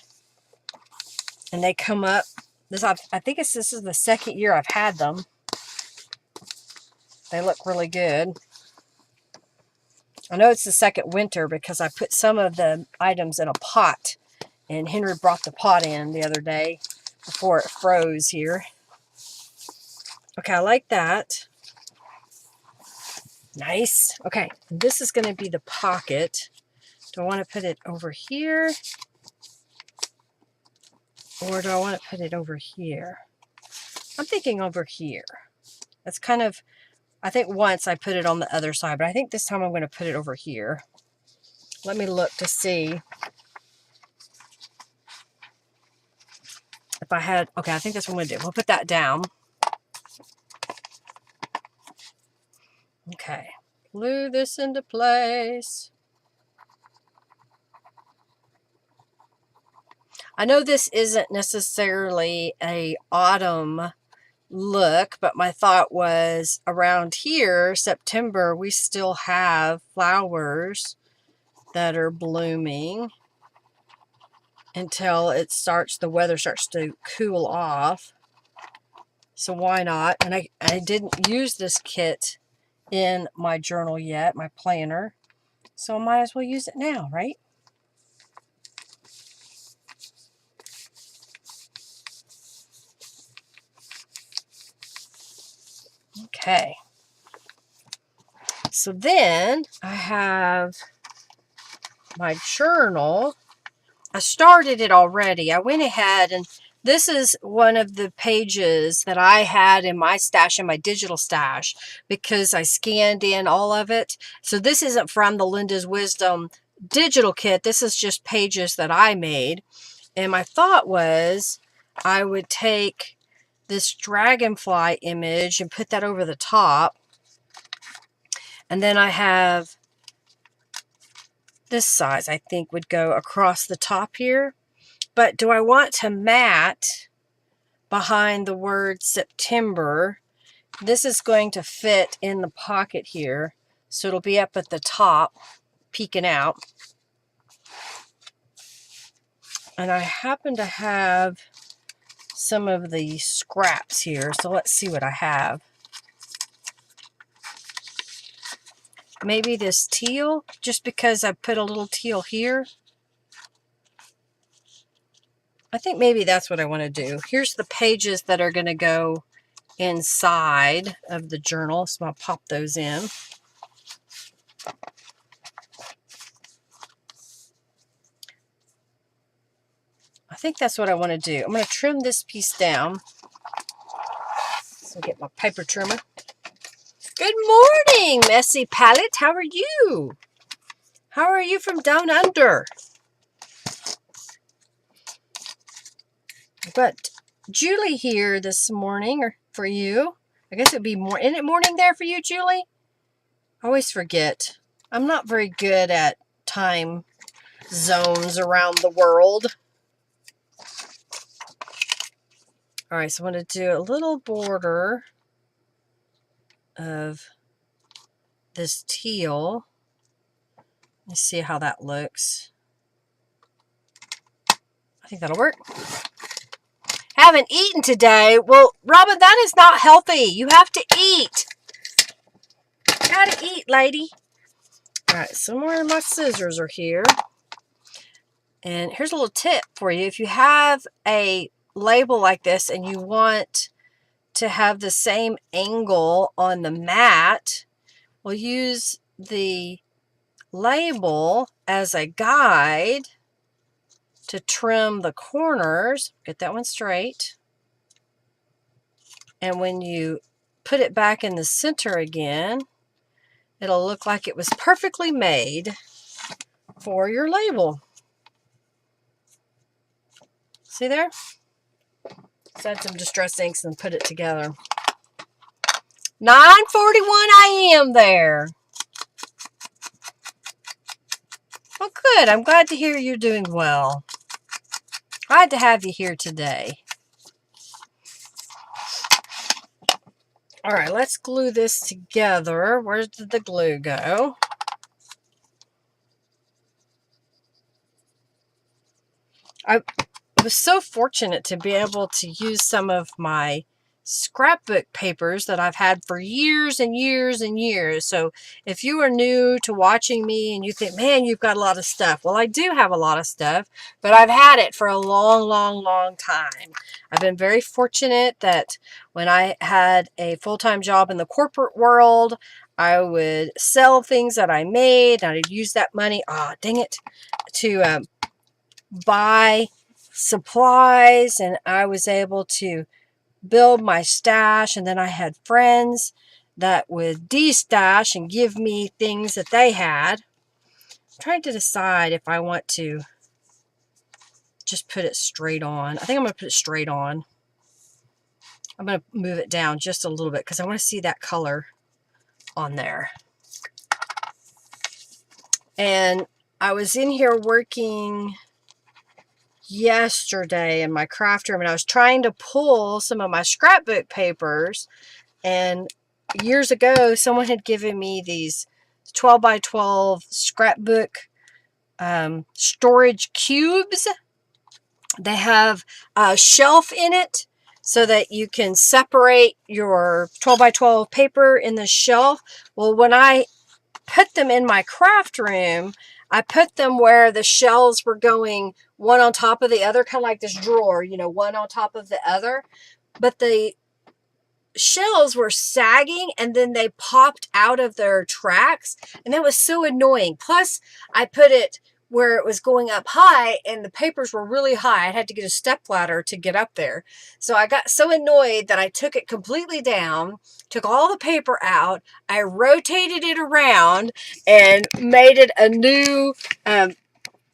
and they come up. I think this is the second year I've had them. They look really good. I know it's the second winter because I put some of the items in a pot, and Henry brought the pot in the other day before it froze here. Okay, I like that. Nice. Okay, this is going to be the pocket. Do I want to put it over here? Or do I want to put it over here? I'm thinking over here. That's kind of, I think once I put it on the other side, but I think this time I'm going to put it over here. Let me look to see if I had, okay, I think that's what I'm going to do. We'll put that down. Okay, glue this into place. I know this isn't necessarily a autumn look, but my thought was around here, September, we still have flowers that are blooming until it starts, the weather starts to cool off. So why not? And I didn't use this kit in my journal yet, my planner. So I might as well use it now, right? Okay. So then I have my journal. I started it already. I went ahead, and this is one of the pages that I had in my stash, in my digital stash, because I scanned in all of it. So this isn't from the Linda's Wisdom digital kit. This is just pages that I made. And my thought was I would take this dragonfly image and put that over the top. And then I have this size, I think, would go across the top here. But do I want to mat behind the word September? This is going to fit in the pocket here, so it'll be up at the top, peeking out. And I happen to have some of the scraps here, so let's see what I have. Maybe this teal, just because I put a little teal here. I think maybe that's what I want to do. Here's the pages that are going to go inside of the journal, so I'll pop those in. I think that's what I want to do. I'm going to trim this piece down. So get my paper trimmer. Good morning, Messy Palette. How are you? How are you from down under? But Julie here this morning, or for you. I guess it'd be more. Isn't it morning there for you, Julie? I always forget. I'm not very good at time zones around the world. All right, so I'm going to do a little border of this teal. Let's see how that looks. I think that'll work. Haven't eaten today. Well, Robin, that is not healthy. You have to eat. Gotta eat, lady. All right, some more of my scissors are here. And here's a little tip for you. If you have a label like this and you want to have the same angle on the mat, we'll use the label as a guide to trim the corners. Get that one straight. And when you put it back in the center again, it'll look like it was perfectly made for your label. See there? Let's add some distress inks and put it together. 9:41 a.m. there. Well, good. I'm glad to hear you're doing well. Glad to have you here today. All right, let's glue this together. Where did the glue go? I was so fortunate to be able to use some of my scrapbook papers that I've had for years and years and years. So if you are new to watching me and you think, man, you've got a lot of stuff. Well, I do have a lot of stuff, but I've had it for a long, long, long time. I've been very fortunate that when I had a full-time job in the corporate world, I would sell things that I made, and I'd use that money, dang it, to buy supplies, and I was able to build my stash. And then I had friends that would de-stash and give me things that they had. I'm trying to decide if I want to just put it straight on. I think I'm going to put it straight on. I'm going to move it down just a little bit because I want to see that color on there. And I was in here working yesterday in my craft room, and I was trying to pull some of my scrapbook papers, and years ago someone had given me these 12 by 12 scrapbook storage cubes. They have a shelf in it so that you can separate your 12 by 12 paper in the shelf. Well, when I put them in my craft room, I put them where the shelves were going one on top of the other, kind of like this drawer, you know, one on top of the other. But the shelves were sagging and then they popped out of their tracks, and that was so annoying. Plus, I put it where it was going up high and the papers were really high. I had to get a step ladder to get up there. So I got so annoyed that I took it completely down, took all the paper out, I rotated it around and made it a new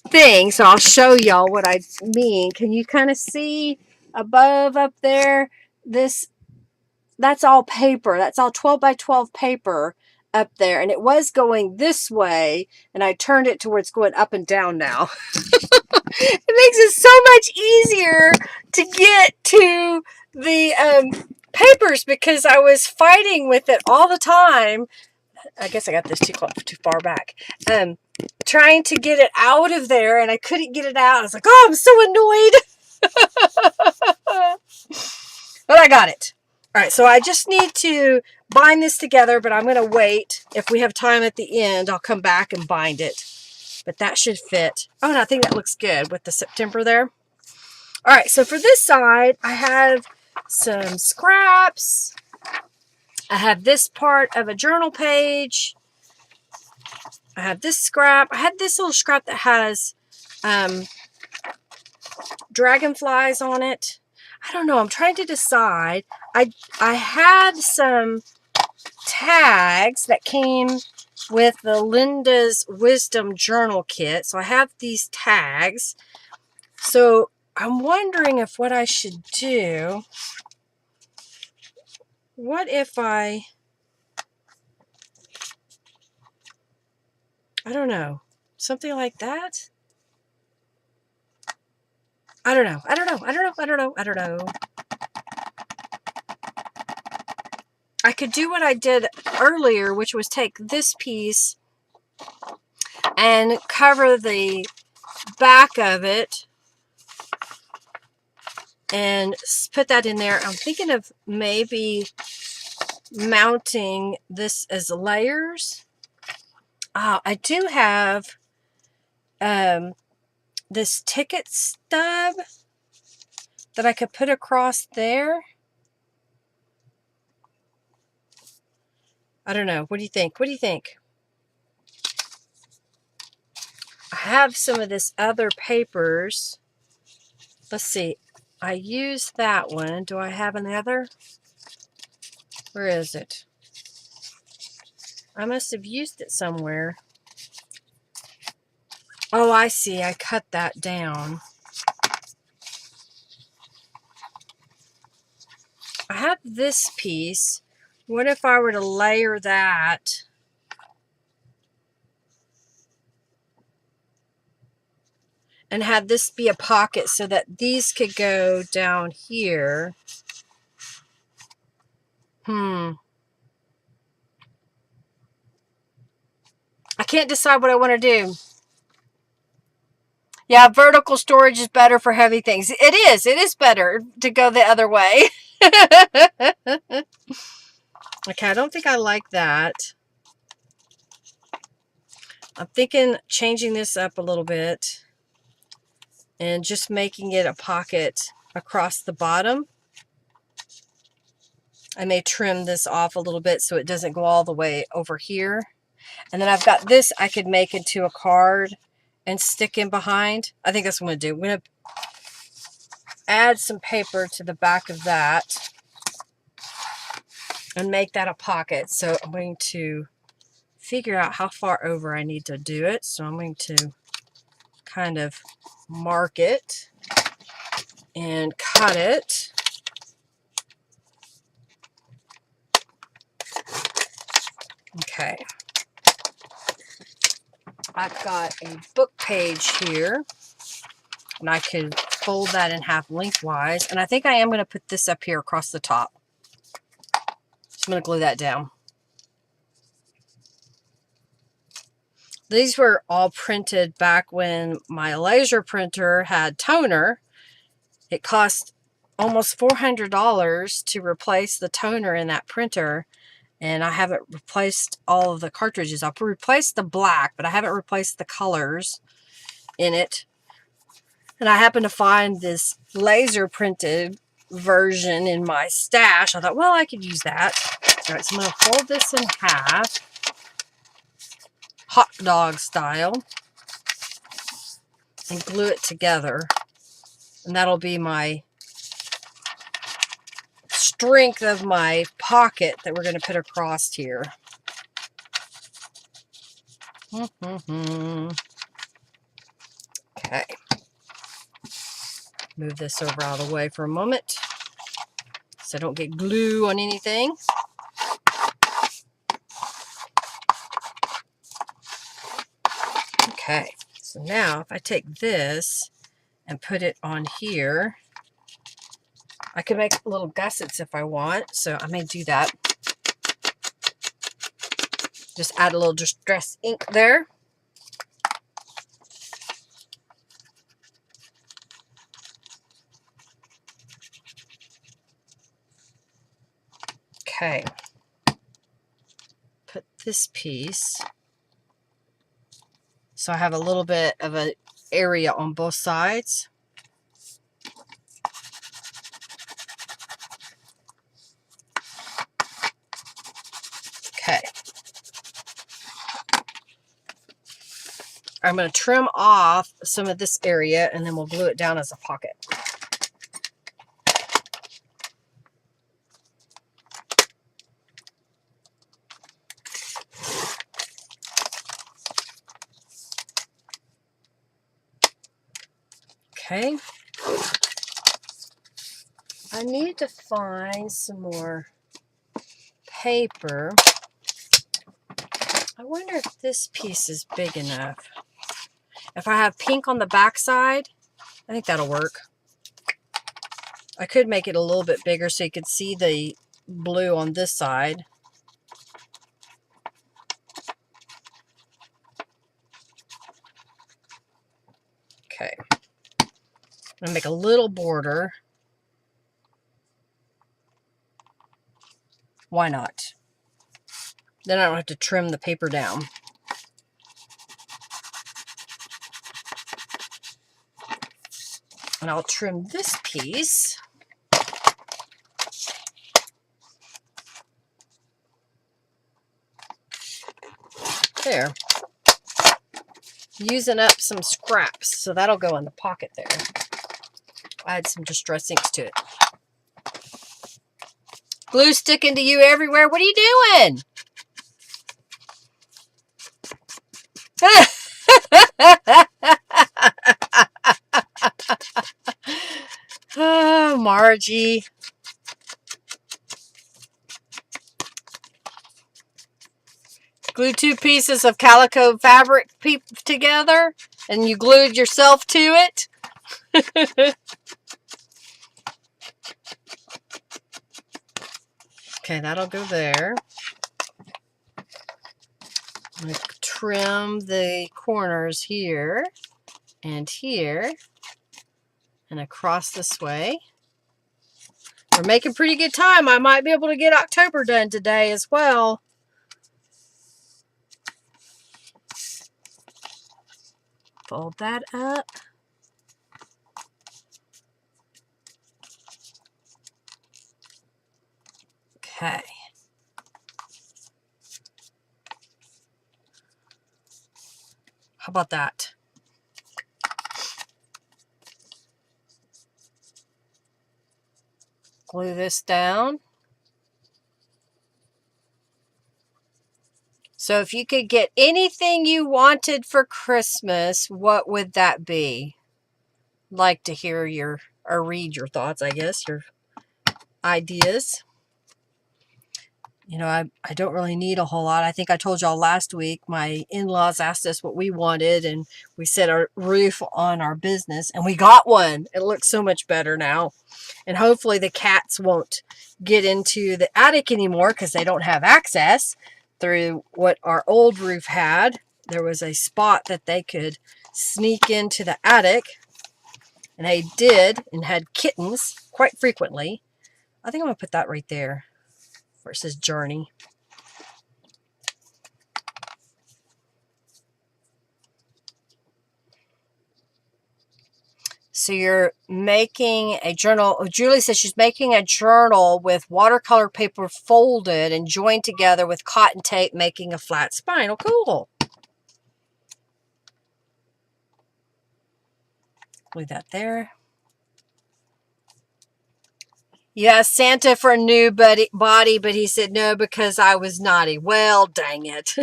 thing. So I'll show y'all what I mean. Can you kind of see above up there? That's all paper. That's all 12 by 12 paper up there. And it was going this way, and I turned it to where it's going up and down now. It makes it so much easier to get to the papers because I was fighting with it all the time. I guess I got this too far back. Trying to get it out of there, and I couldn't get it out. I was like, oh, I'm so annoyed. But I got it. All right, so I just need to bind this together, but I'm going to wait. If we have time at the end, I'll come back and bind it. But that should fit. Oh, and I think that looks good with the September there. All right, so for this side, I have some scraps. I have this part of a journal page. I have this scrap. I had this little scrap that has dragonflies on it. I don't know. I'm trying to decide. I had some tags that came with the Linda's Wisdom Journal Kit. So I have these tags. So I'm wondering if what I should do. What if I don't know. Something like that? I don't know. I don't know. I could do what I did earlier, which was take this piece and cover the back of it and put that in there. I'm thinking of maybe mounting this as layers. I do have this ticket stub that I could put across there. I don't know. What do you think? What do you think? I have some of this other papers. Let's see. I used that one. Do I have another? Where is it? I must have used it somewhere. Oh, I see. I cut that down. I have this piece. What if I were to layer that? And have this be a pocket so that these could go down here. I can't decide what I want to do. Yeah, vertical storage is better for heavy things. It is better to go the other way. Okay, I don't think I like that. I'm thinking changing this up a little bit and just making it a pocket across the bottom. I may trim this off a little bit so it doesn't go all the way over here. And then I've got this I could make into a card and stick in behind. I think that's what I'm going to do. I'm going to add some paper to the back of that and make that a pocket. So I'm going to figure out how far over I need to do it. So I'm going to kind of mark it and cut it. Okay. I've got a book page here, and I could fold that in half lengthwise. And I think I am going to put this up here across the top. So I'm going to glue that down. These were all printed back when my laser printer had toner. It cost almost $400 to replace the toner in that printer. And I haven't replaced all of the cartridges. I've replaced the black, but I haven't replaced the colors in it. And I happened to find this laser printed version in my stash. I thought, well, I could use that. All right, so I'm going to fold this in half, hot dog style, and glue it together. And that'll be my strength of my pocket that we're going to put across here. Okay. Move this over out of the way for a moment so I don't get glue on anything. Okay, so now if I take this and put it on here, I can make little gussets if I want, so I may do that. Just add a little distress ink there. Okay, put this piece so I have a little bit of an area on both sides. Okay. I'm going to trim off some of this area and then we'll glue it down as a pocket. Okay. I need to find some more paper. I wonder if this piece is big enough. If I have pink on the back side, I think that'll work. I could make it a little bit bigger so you could see the blue on this side. Okay. I'm going to make a little border. Why not? Then I don't have to trim the paper down. And I'll trim this piece. There. Using up some scraps, so that'll go in the pocket there. Add some distress inks to it. Glue sticking to you everywhere. What are you doing? Oh, Margie. Glue two pieces of calico fabric together and you glued yourself to it. Okay, that'll go there. I'm going to trim the corners here and here and across this way. We're making pretty good time. I might be able to get October done today as well. Fold that up. Okay. How about that? Glue this down. So if you could get anything you wanted for Christmas, what would that be? I'd like to hear your, or read your thoughts, I guess, your ideas. You know, I don't really need a whole lot. I think I told y'all last week, my in-laws asked us what we wanted, and we set our roof on our business, and we got one. It looks so much better now. And hopefully the cats won't get into the attic anymore because they don't have access through what our old roof had. There was a spot that they could sneak into the attic, and they did, and had kittens quite frequently. I think I'm going to put that right there where it says Journey. So you're making a journal. Julie says she's making a journal with watercolor paper folded and joined together with cotton tape, making a flat spine. Oh, cool. Leave that there. You asked Santa for a new body, but he said no because I was naughty. Well, dang it.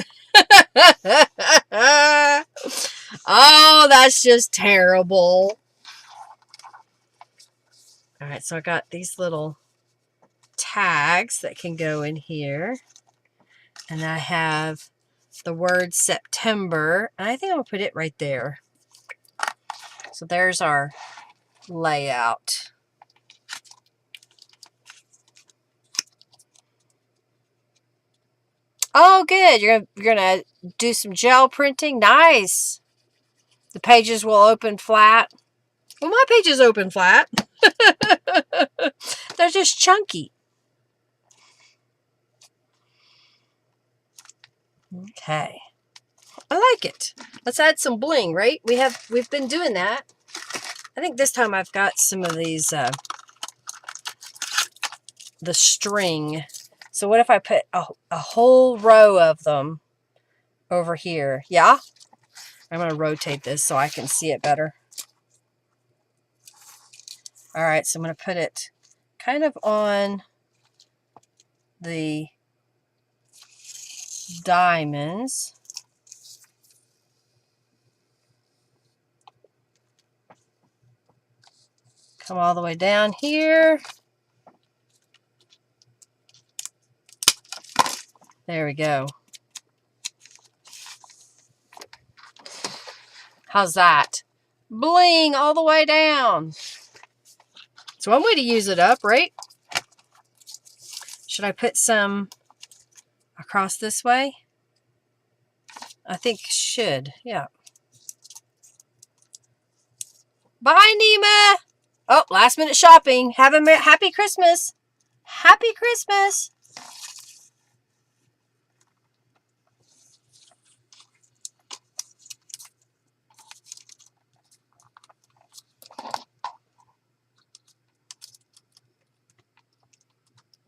Oh, that's just terrible. All right, so I got these little tags that can go in here. And I have the word September. And I think I'll put it right there. So there's our layout. Oh, good. You're gonna do some gel printing. Nice. The pages will open flat. Well, my pages open flat. They're just chunky. Okay. I like it. Let's add some bling, right? We've been doing that. I think this time I've got some of these the string. So what if I put a whole row of them over here? Yeah? I'm going to rotate this so I can see it better. All right, so I'm going to put it kind of on the diamonds. Come all the way down here. There we go. How's that? Bling all the way down. It's one way to use it up, right? Should I put some across this way? I think should, yeah. Bye, Nima. Oh, last minute shopping. Have a happy Christmas. Happy Christmas.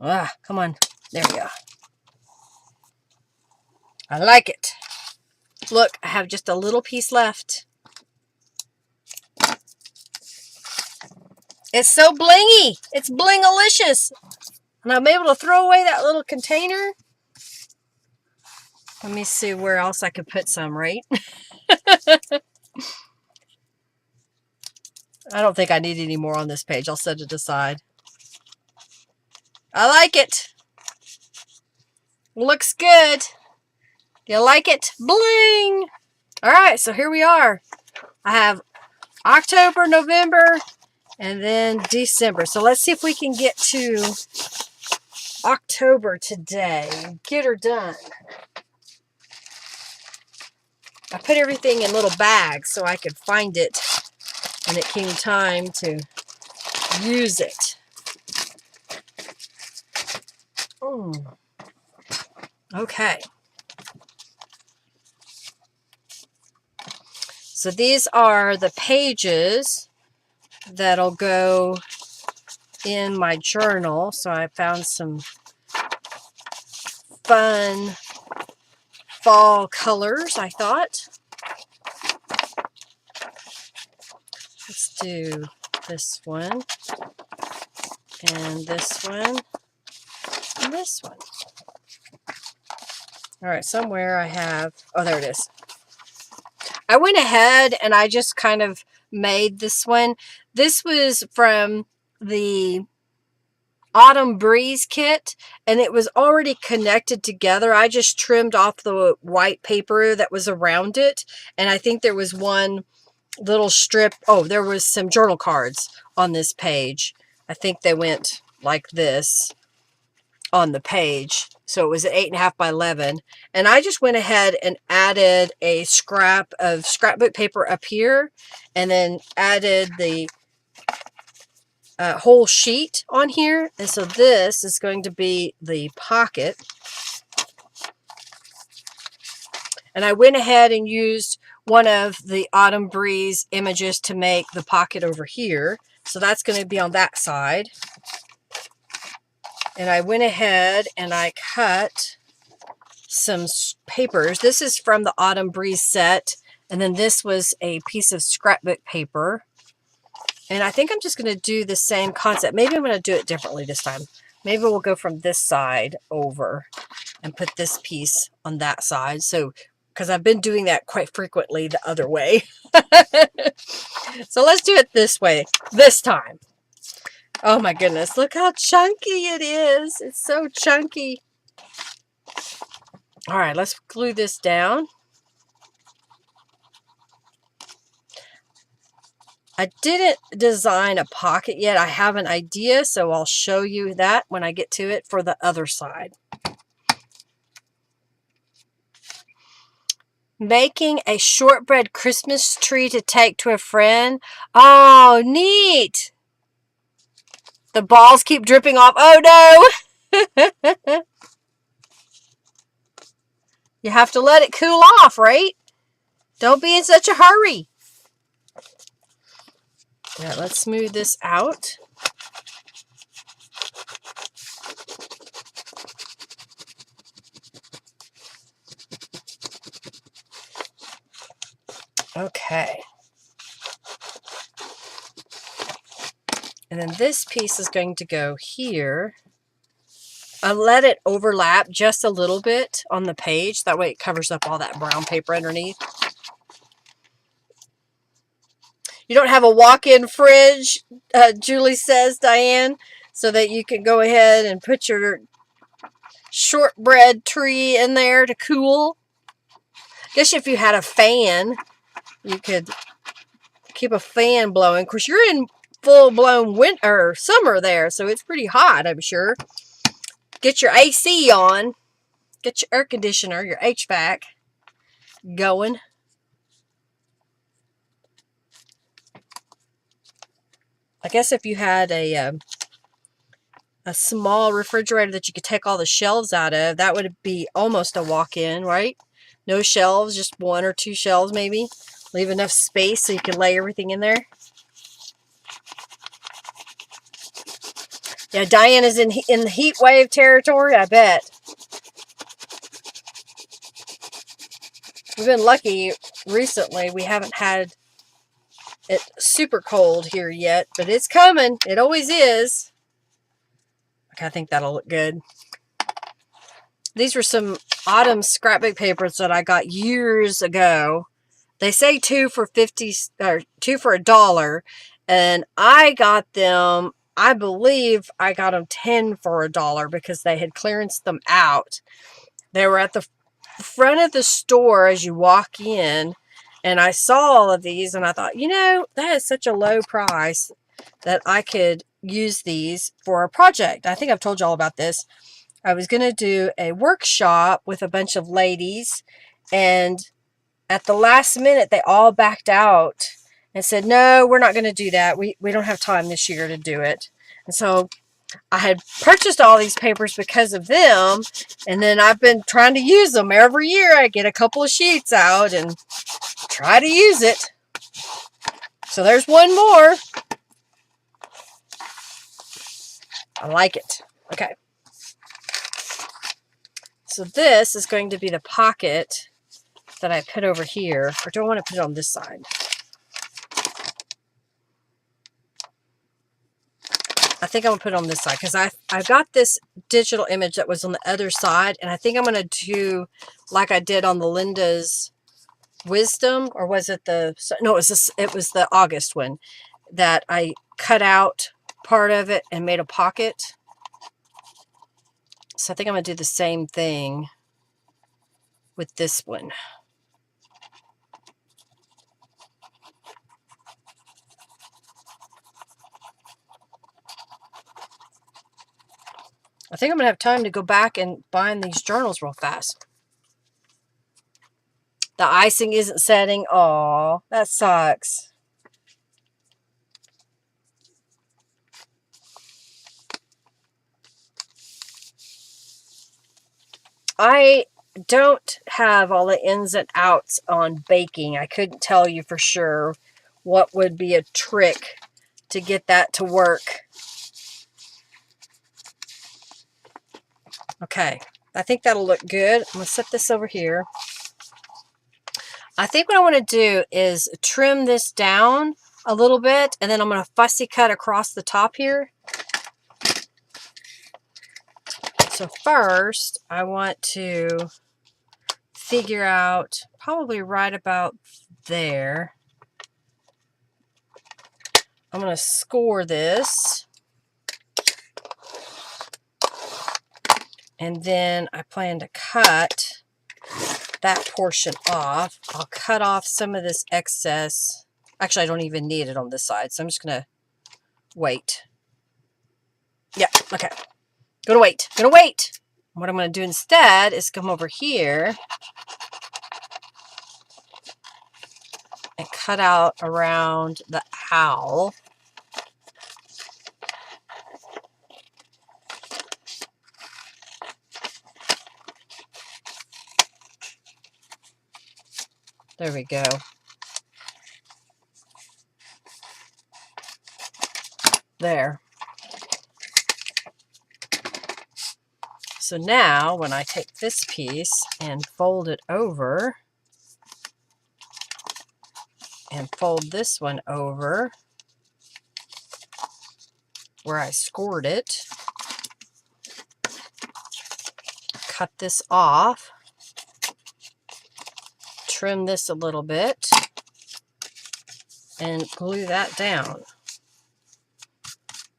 Ah, come on. There we go. I like it. Look, I have just a little piece left. It's so blingy. It's blingalicious. And I'm able to throw away that little container. Let me see where else I could put some, right? I don't think I need any more on this page. I'll set it aside. I like it. Looks good. You like it? Bling! All right, so here we are. I have October, November, and then December. So let's see if we can get to October today and get her done. I put everything in little bags so I could find it when it came time to use it. Okay. So these are the pages that'll go in my journal. So I found some fun fall colors, I thought. Let's do this one, and this one, and this one. All right, somewhere I have, oh, there it is. I went ahead and I just kind of made this one. This was from the Autumn Breeze kit, and it was already connected together. I just trimmed off the white paper that was around it, and I think there was one little strip. Oh, there was some journal cards on this page. I think they went like this on the page. So it was an 8.5 by 11. And I just went ahead and added a scrap of scrapbook paper up here, and then added the whole sheet on here. And so this is going to be the pocket. And I went ahead and used one of the Autumn Breeze images to make the pocket over here. So that's going to be on that side. And I went ahead and I cut some papers. This is from the Autumn Breeze set. And then this was a piece of scrapbook paper. And I think I'm just going to do the same concept. Maybe I'm going to do it differently this time. Maybe we'll go from this side over and put this piece on that side. So, because I've been doing that quite frequently the other way. So let's do it this way, this time. Oh my goodness, look how chunky it is. It's so chunky. All right, let's glue this down. I didn't design a pocket yet. I have an idea, so I'll show you that when I get to it for the other side. Making a shortbread Christmas tree to take to a friend. Oh, neat. The balls keep dripping off. Oh, no. You have to let it cool off, right? Don't be in such a hurry. Yeah, let's smooth this out. Okay. And then this piece is going to go here. I let it overlap just a little bit on the page. That way it covers up all that brown paper underneath. You don't have a walk-in fridge, Julie says, Diane, so that you can go ahead and put your shortbread tree in there to cool. I guess if you had a fan, you could keep a fan blowing. Of course, you're in full-blown winter or summer there, so it's pretty hot, I'm sure. Get your AC on. Get your air conditioner, your HVAC going. I guess if you had a small refrigerator that you could take all the shelves out of, that would be almost a walk-in, right? No shelves, just 1 or 2 shelves maybe. Leave enough space so you can lay everything in there. Yeah, Diane is in the heat wave territory, I bet. We've been lucky recently. We haven't had it super cold here yet, but it's coming. It always is. Okay, I think that'll look good. These were some autumn scrapbook papers that I got years ago. They say 2 for 50 or 2 for $1, and I got them, I believe I got them 10 for $1 because they had clearanced them out. They were at the front of the store as you walk in, and I saw all of these and I thought, you know, that is such a low price that I could use these for a project. I think I've told you all about this. I was going to do a workshop with a bunch of ladies, and at the last minute they all backed out and said, no, we're not going to do that. We don't have time this year to do it. And so I had purchased all these papers because of them, and then I've been trying to use them every year. I get a couple of sheets out and try to use it. So there's one more. I like it. Okay. So this is going to be the pocket that I put over here. Or do I want to put it on this side? I think I'm going to put it on this side because I've got this digital image that was on the other side, and I think I'm going to do like I did on the Linda's Wisdom, or was it the, no, it was the August one that I cut out part of it and made a pocket. So I think I'm going to do the same thing with this one. I think I'm going to have time to go back and bind these journals real fast. The icing isn't setting. Aw, that sucks. I don't have all the ins and outs on baking. I couldn't tell you for sure what would be a trick to get that to work. Okay, I think that'll look good. I'm going to set this over here. I think what I want to do is trim this down a little bit, and then I'm going to fussy cut across the top here. So first, I want to figure out probably right about there. I'm going to score this. And then I plan to cut that portion off. I'll cut off some of this excess. Actually, I don't even need it on this side, so I'm just going to wait. Yeah, okay. Gonna wait. What I'm going to do instead is come over here and cut out around the owl. There we go. There. So now when I take this piece and fold it over and fold this one over where I scored it, cut this off, trim this a little bit, and glue that down.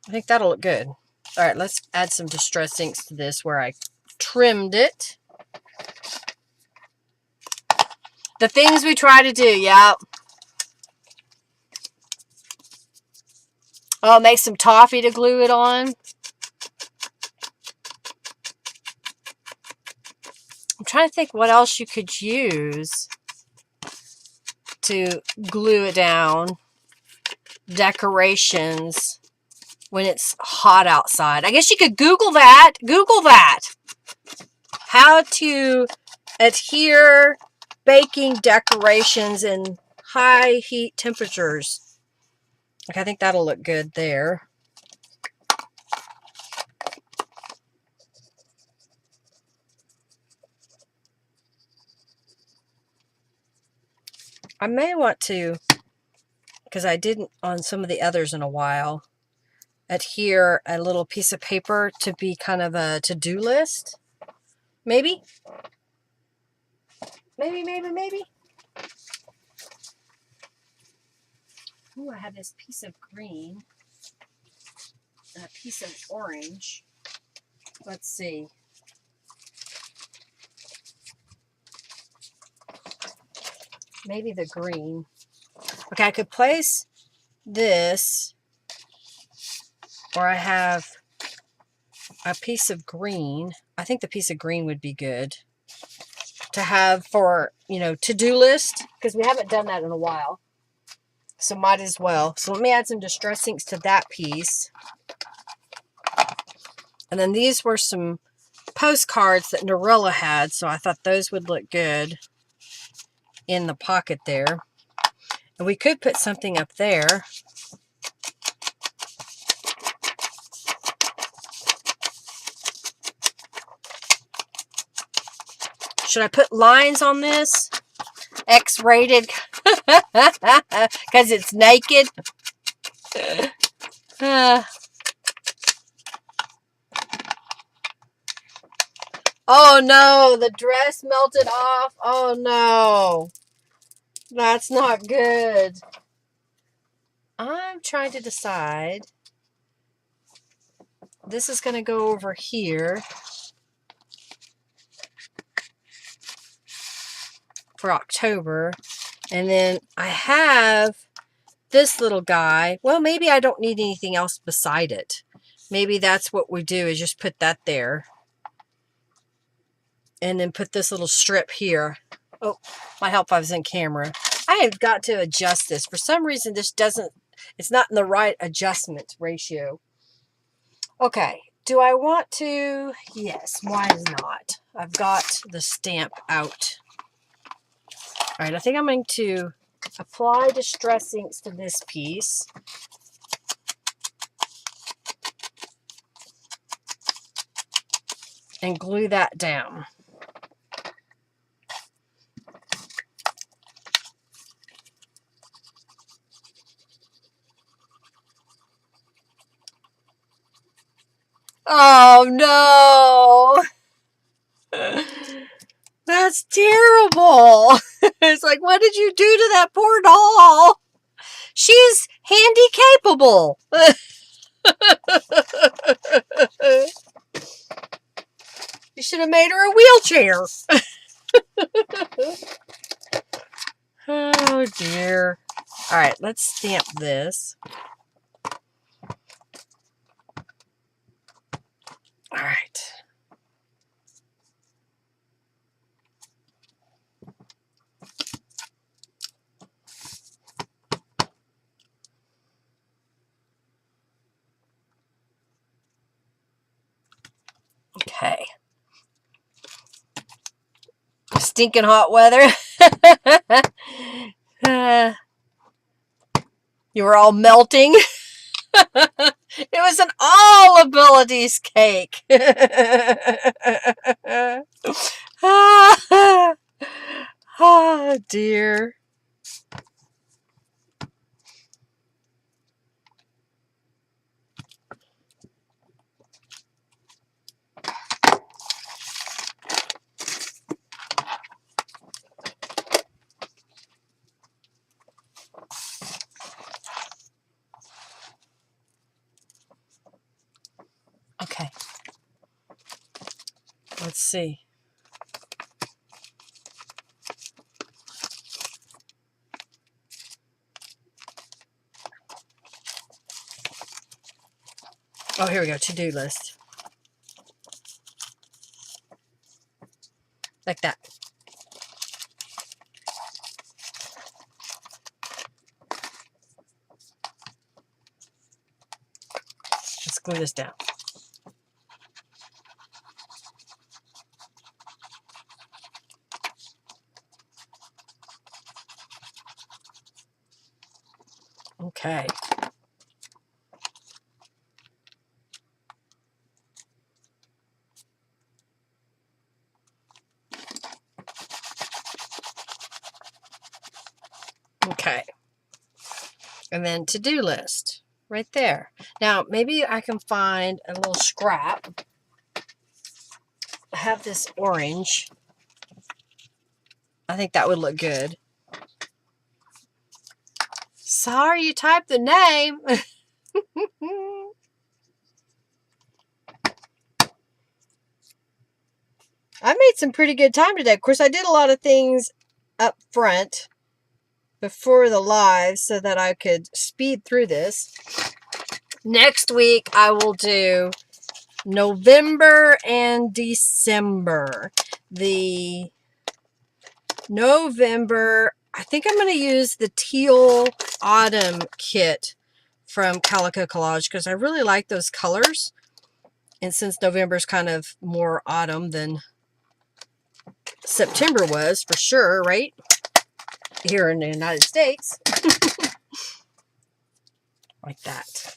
I think that'll look good. All right, let's add some distress inks to this where I trimmed it. The things we try to do, yeah. Oh, make some toffee to glue it on. I'm trying to think what else you could use to glue it down. Decorations when it's hot outside. I guess you could Google that. Google that. How to adhere baking decorations in high heat temperatures. Okay, I think that'll look good there. I may want to, because I didn't on some of the others in a while, adhere a little piece of paper to be kind of a to-do list. Maybe. Ooh, I have this piece of green and a piece of orange. Let's see. Maybe the green. Okay, I could place this where I have a piece of green. I think the piece of green would be good to have for, you know, to-do list, because we haven't done that in a while. So might as well. So let me add some distress inks to that piece. And then these were some postcards that Narilla had, so I thought those would look good in the pocket there. And we could put something up there. Should I put lines on this? X-rated because it's naked. Oh no, the dress melted off. Oh no, that's not good. I'm trying to decide. This is going to go over here for October. And then I have this little guy. Well, maybe I don't need anything else beside it. Maybe that's what we do, is just put that there. And then put this little strip here. Oh, might help if I was in camera. I have got to adjust this. For some reason, this doesn't, it's not in the right adjustment ratio. Okay, do I want to? Yes, why not? I've got the stamp out. All right, I think I'm going to apply Distress Inks to this piece. And glue that down. Oh no! That's terrible. It's like, what did you do to that poor doll? She's handy capable. You should have made her a wheelchair. Oh dear. All right, let's stamp this. All right. Okay. Stinking hot weather. You were all melting. It was an all abilities cake. Oh dear. Okay. Let's see. Oh, here we go. To-do list. Like that. Let's glue this down. Okay. Okay. And then to-do list right there. Now, maybe I can find a little scrap. I have this orange. I think that would look good. Sorry, you typed the name. I made some pretty good time today. Of course, I did a lot of things up front before the live so that I could speed through this. Next week, I will do November and December. The November, I think I'm going to use the Teal Autumn kit from Calico Collage because I really like those colors. And since November is kind of more autumn than September was, for sure, right? Here in the United States. Like that.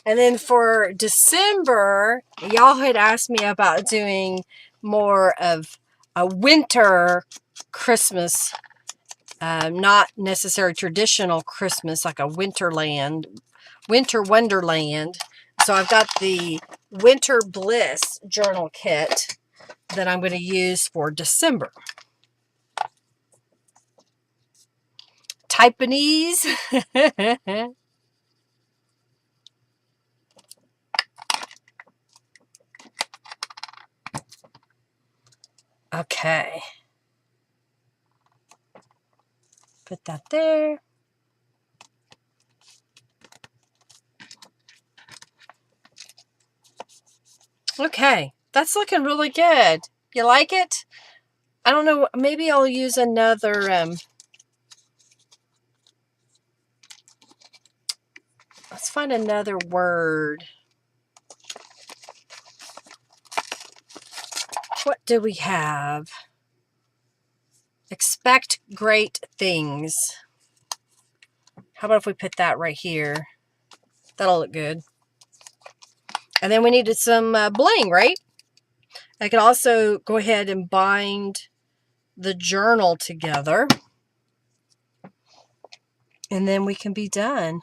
And then for December, y'all had asked me about doing more of a winter Christmas, not necessarily traditional Christmas, like a winter wonderland. So I've got the Winter Bliss journal kit that I'm going to use for December. Typanese. Okay. Put that there. Okay. That's looking really good. You like it? I don't know. Maybe I'll use another... let's find another word. What do we have? Expect great things. How about if we put that right here? That'll look good. And then we needed some bling, right? I could also go ahead and bind the journal together. And then we can be done.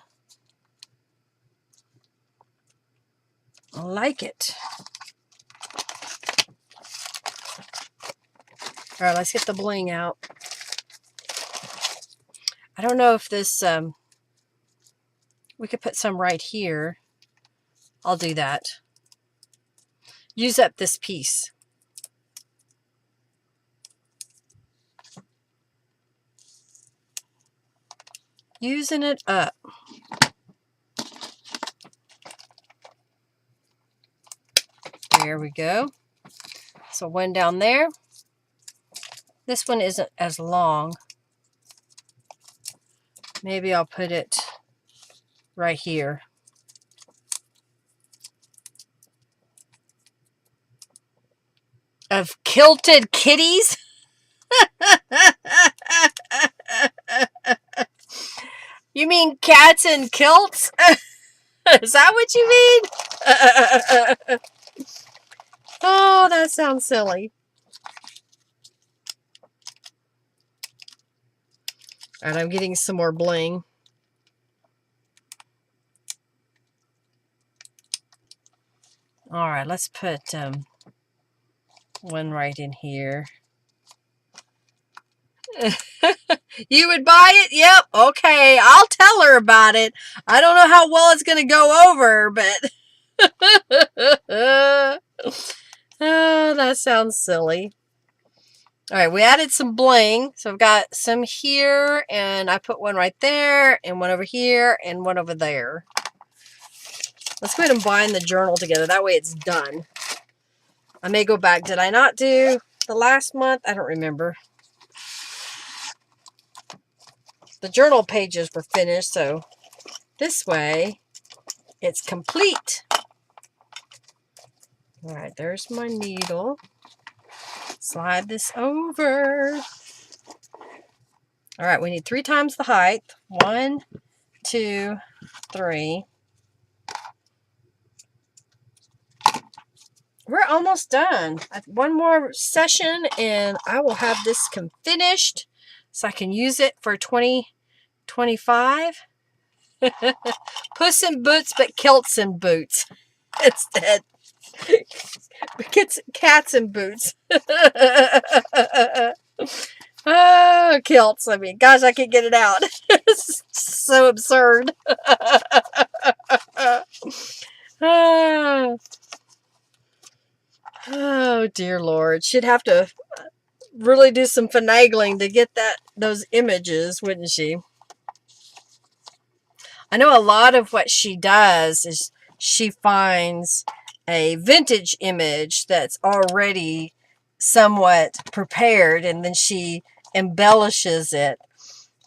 I like it. All right, let's get the bling out. I don't know if this, we could put some right here. I'll do that. Use up this piece. Using it up. There we go. So one down there. This one isn't as long. Maybe I'll put it right here. Of kilted kitties? You mean cats in kilts? Is that what you mean? Oh, that sounds silly. Alright, I'm getting some more bling. Alright, let's put one right in here. You would buy it? Yep. Okay. I'll tell her about it. I don't know how well it's going to go over, but... Oh, that sounds silly. Alright, we added some bling. So I've got some here, and I put one right there, and one over here, and one over there. Let's go ahead and bind the journal together. That way it's done. I may go back. Did I not do the last month? I don't remember. The journal pages were finished, so this way it's complete. All right, there's my needle. Slide this over. All right, we need 3 times the height. 1, 2, 3. We're almost done. One more session and I will have this finished so I can use it for 2025. Puss in Boots, but kilts and boots instead. Cats and boots. Oh, kilts. I mean, gosh, I can't get it out. It's so absurd. Oh, dear Lord. She'd have to really do some finagling to get those images, wouldn't she? I know a lot of what she does is she finds a vintage image that's already somewhat prepared, and then she embellishes it.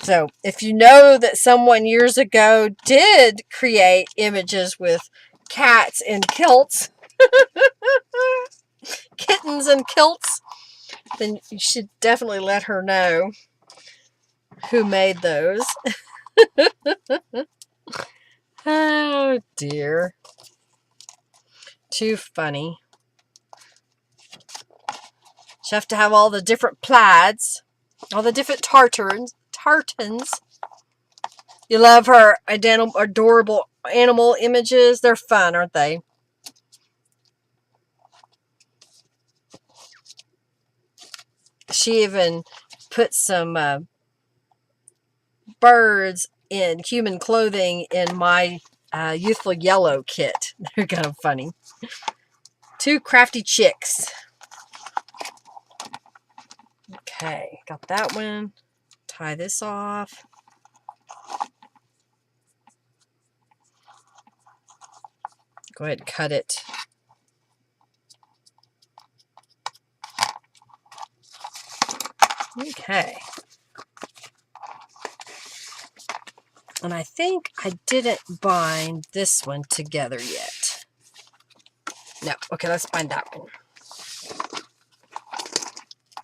So if you know that someone years ago did create images with cats in kilts, Kittens and kilts, then you should definitely let her know who made those. Oh dear. Too funny. You have to have all the different plaids, all the different tartans. You love her adorable animal images. They're fun, aren't they? She even put some birds in human clothing in my Youthful Yellow kit. They're kind of funny. Two crafty chicks. Okay, got that one. Tie this off. Go ahead and cut it. Okay. And I think I didn't bind this one together yet. No. Okay, let's bind that one.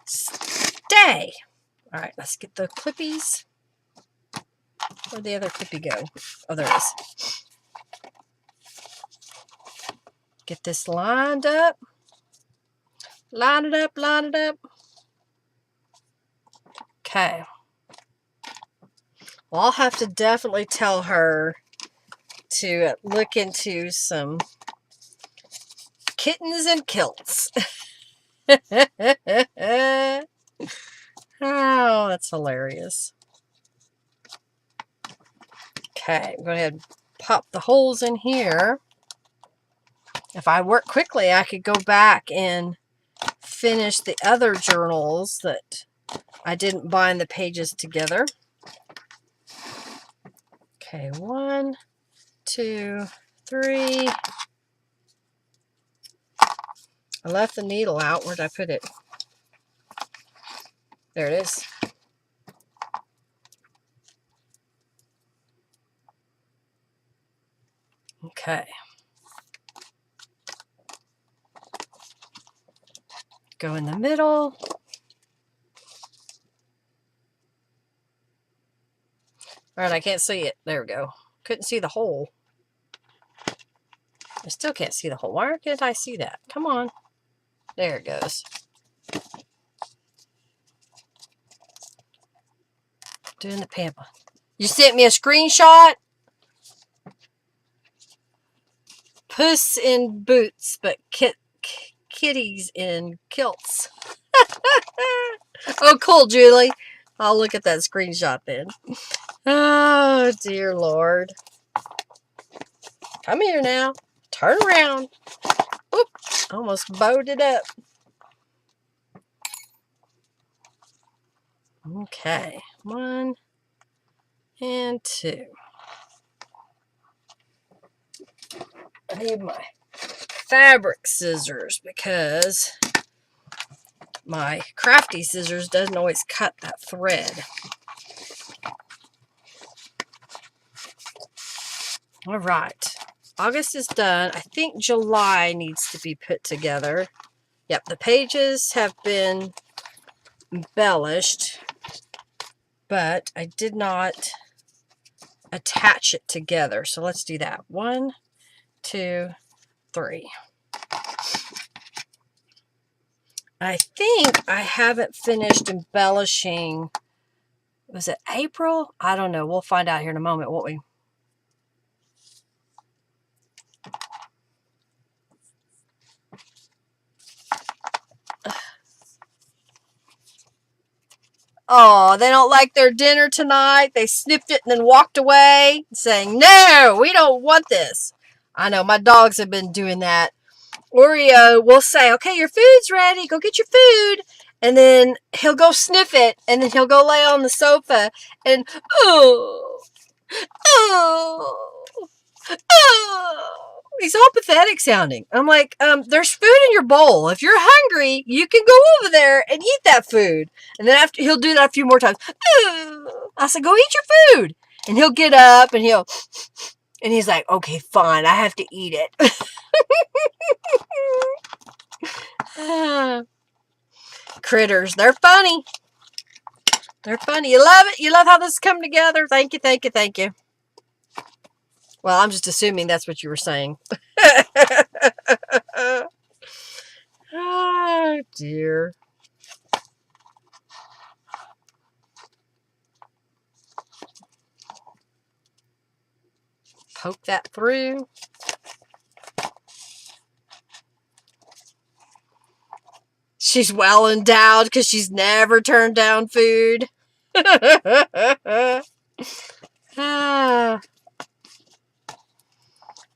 Stay. All right, let's get the clippies. Where'd the other clippy go? Oh, there it is. Get this lined up. Line it up, line it up. Okay. Well, I'll have to definitely tell her to look into some kittens and kilts. Oh, that's hilarious. Okay, I'm going to go ahead and pop the holes in here. If I work quickly, I could go back and finish the other journals that I didn't bind the pages together. Okay, 1, 2, 3. I left the needle out. Where did I put it? There it is. Okay. Go in the middle. All right, I can't see it. There we go. Couldn't see the hole. I still can't see the hole. Why can't I see that? Come on. There it goes. Doing the pamper. You sent me a screenshot? Puss in boots, but kitties in kilts. Oh, cool, Julie. I'll look at that screenshot then. Oh, dear Lord. Come here now. Turn around. Oop, almost bowed it up. Okay, 1 and 2. I need my fabric scissors because my crafty scissors doesn't always cut that thread. All right. August is done. I think July needs to be put together. Yep, the pages have been embellished, but I did not attach it together. So let's do that. 1, 2, 3. I think I haven't finished embellishing. Was it April? I don't know. We'll find out here in a moment, won't we? Oh, they don't like their dinner tonight. They sniffed it and then walked away saying, no, we don't want this. I know, my dogs have been doing that. Oreo will say, okay, your food's ready. Go get your food. And then he'll go sniff it. And then he'll go lay on the sofa. And, oh, he's all pathetic sounding. I'm like, there's food in your bowl. If you're hungry, you can go over there and eat that food. And then after he'll do that a few more times. I said, go eat your food. And he'll get up and he's like, okay, fine. I have to eat it. critters. They're funny. They're funny. You love it. You love how this come together. Thank you, thank you, thank you. Well, I'm just assuming that's what you were saying. Oh, dear. Poke that through. She's well endowed because she's never turned down food.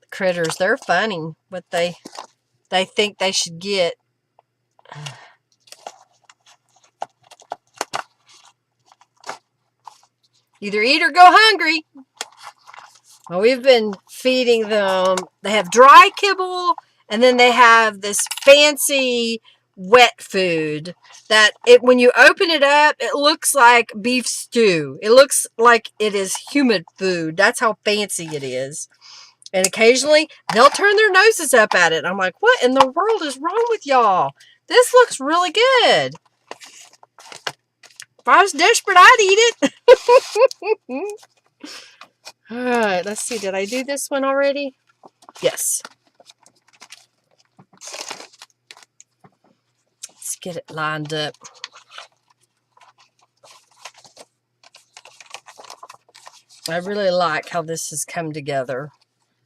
Critters, they're funny. What they think they should get. Either eat or go hungry. Well, we've been feeding them. They have dry kibble, and then they have this fancy wet food that when you open it up, it looks like beef stew. It looks like it is human food. That's how fancy it is. And occasionally, they'll turn their noses up at it. I'm like, what in the world is wrong with y'all? This looks really good. If I was desperate, I'd eat it. All right, let's see. Did I do this one already? Yes. Let's get it lined up. I really like how this has come together.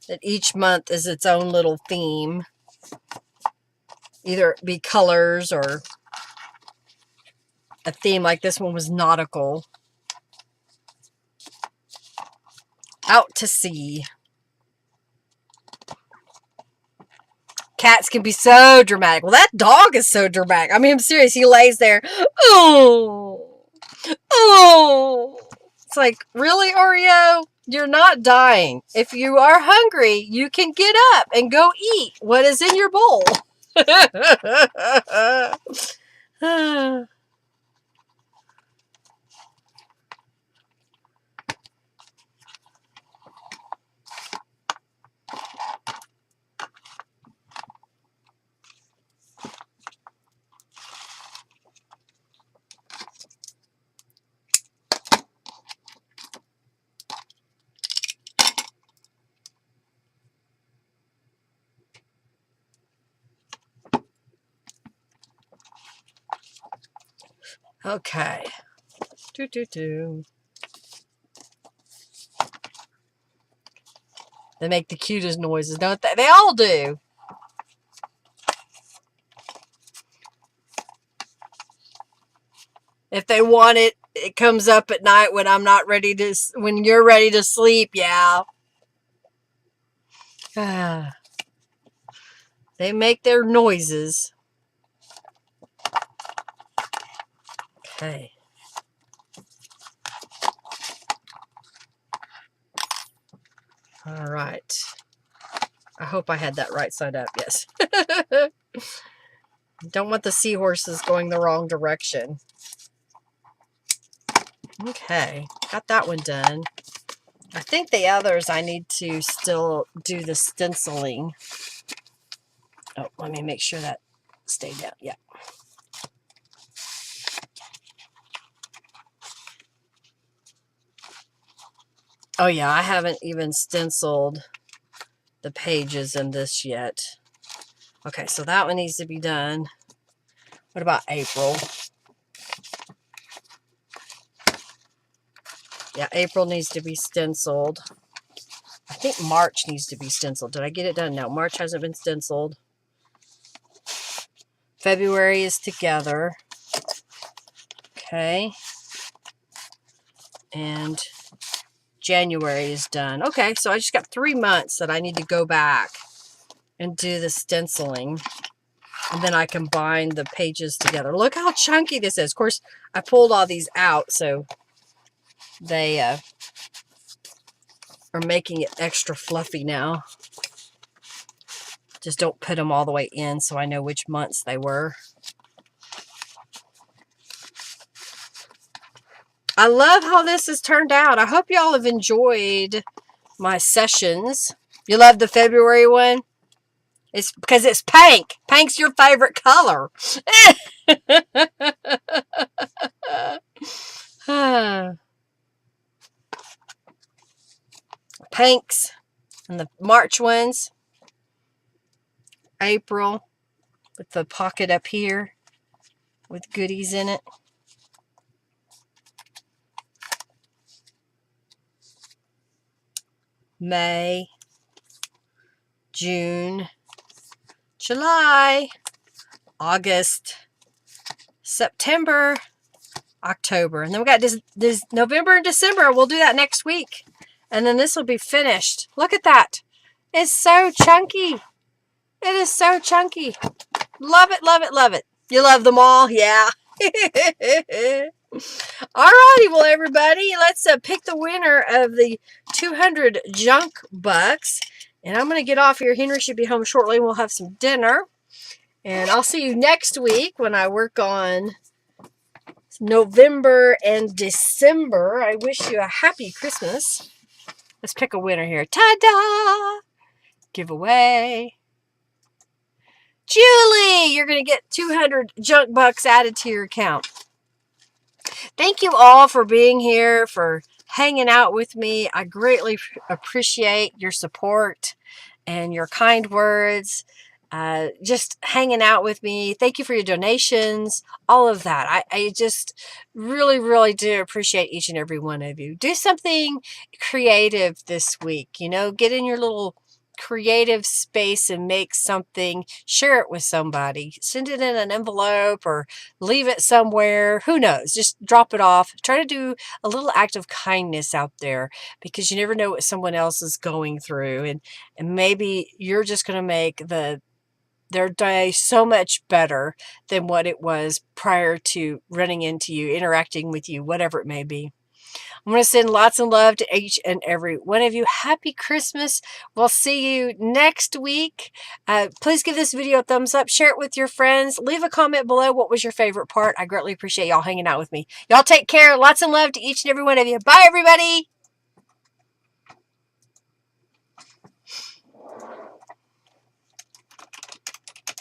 That each month is its own little theme. Either it be colors or a theme like this one was nautical. Out to sea. Cats can be so dramatic. Well, that dog is so dramatic. I mean, I'm serious. He lays there. Oh. Oh. It's like, really, Oreo? You're not dying. If you are hungry, you can get up and go eat what is in your bowl. Okay. They make the cutest noises, don't they? They all do. If they want it, it comes up at night when I'm not ready to, when you're ready to sleep, yeah. They make their noises. Okay. All right. I hope I had that right side up. Yes. Don't want the seahorses going the wrong direction. Okay. Got that one done. I think the others I need to still do the stenciling. Oh, let me make sure that stayed down. Yeah. Oh yeah, I haven't even stenciled the pages in this yet. Okay, so that one needs to be done. What about April? Yeah, April needs to be stenciled. I think March needs to be stenciled. Did I get it done? No, March hasn't been stenciled. February is together. Okay. And January is done. Okay, so I just got 3 months that I need to go back and do the stenciling. And then I combine the pages together. Look how chunky this is. Of course, I pulled all these out, so they are making it extra fluffy now. Just don't put them all the way in so I know which months they were. I love how this has turned out. I hope y'all have enjoyed my sessions. You love the February one? It's because it's pink. Pink's your favorite color. Pinks and the March ones. April with the pocket up here with goodies in it. May, June, July, August, September, October. And then we got this November and December. We'll do that next week. And then this will be finished. Look at that. It's so chunky. It is so chunky. Love it, love it, love it. You love them all? Yeah. Alrighty, well, everybody, let's pick the winner of the 200 junk bucks. And I'm going to get off here. Henry should be home shortly. We'll have some dinner. And I'll see you next week when I work on November and December. I wish you a happy Christmas. Let's pick a winner here. Ta-da! Giveaway. Julie, you're going to get 200 junk bucks added to your account. Thank you all for being here, for hanging out with me. I greatly appreciate your support and your kind words. Just hanging out with me. Thank you for your donations, all of that. I just really, really do appreciate each and every one of you. Do something creative this week. You know, get in your little creative space and make something. Share it with somebody. Send it in an envelope or leave it somewhere. Who knows? Just drop it off. Try to do a little act of kindness out there, because you never know what someone else is going through. And maybe you're just going to make their day so much better than what it was prior to running into you, interacting with you, whatever it may be. I'm going to send lots of love to each and every one of you. Happy Christmas. We'll see you next week. Please give this video a thumbs up. Share it with your friends. Leave a comment below. What was your favorite part? I greatly appreciate y'all hanging out with me. Y'all take care. Lots of love to each and every one of you. Bye, everybody.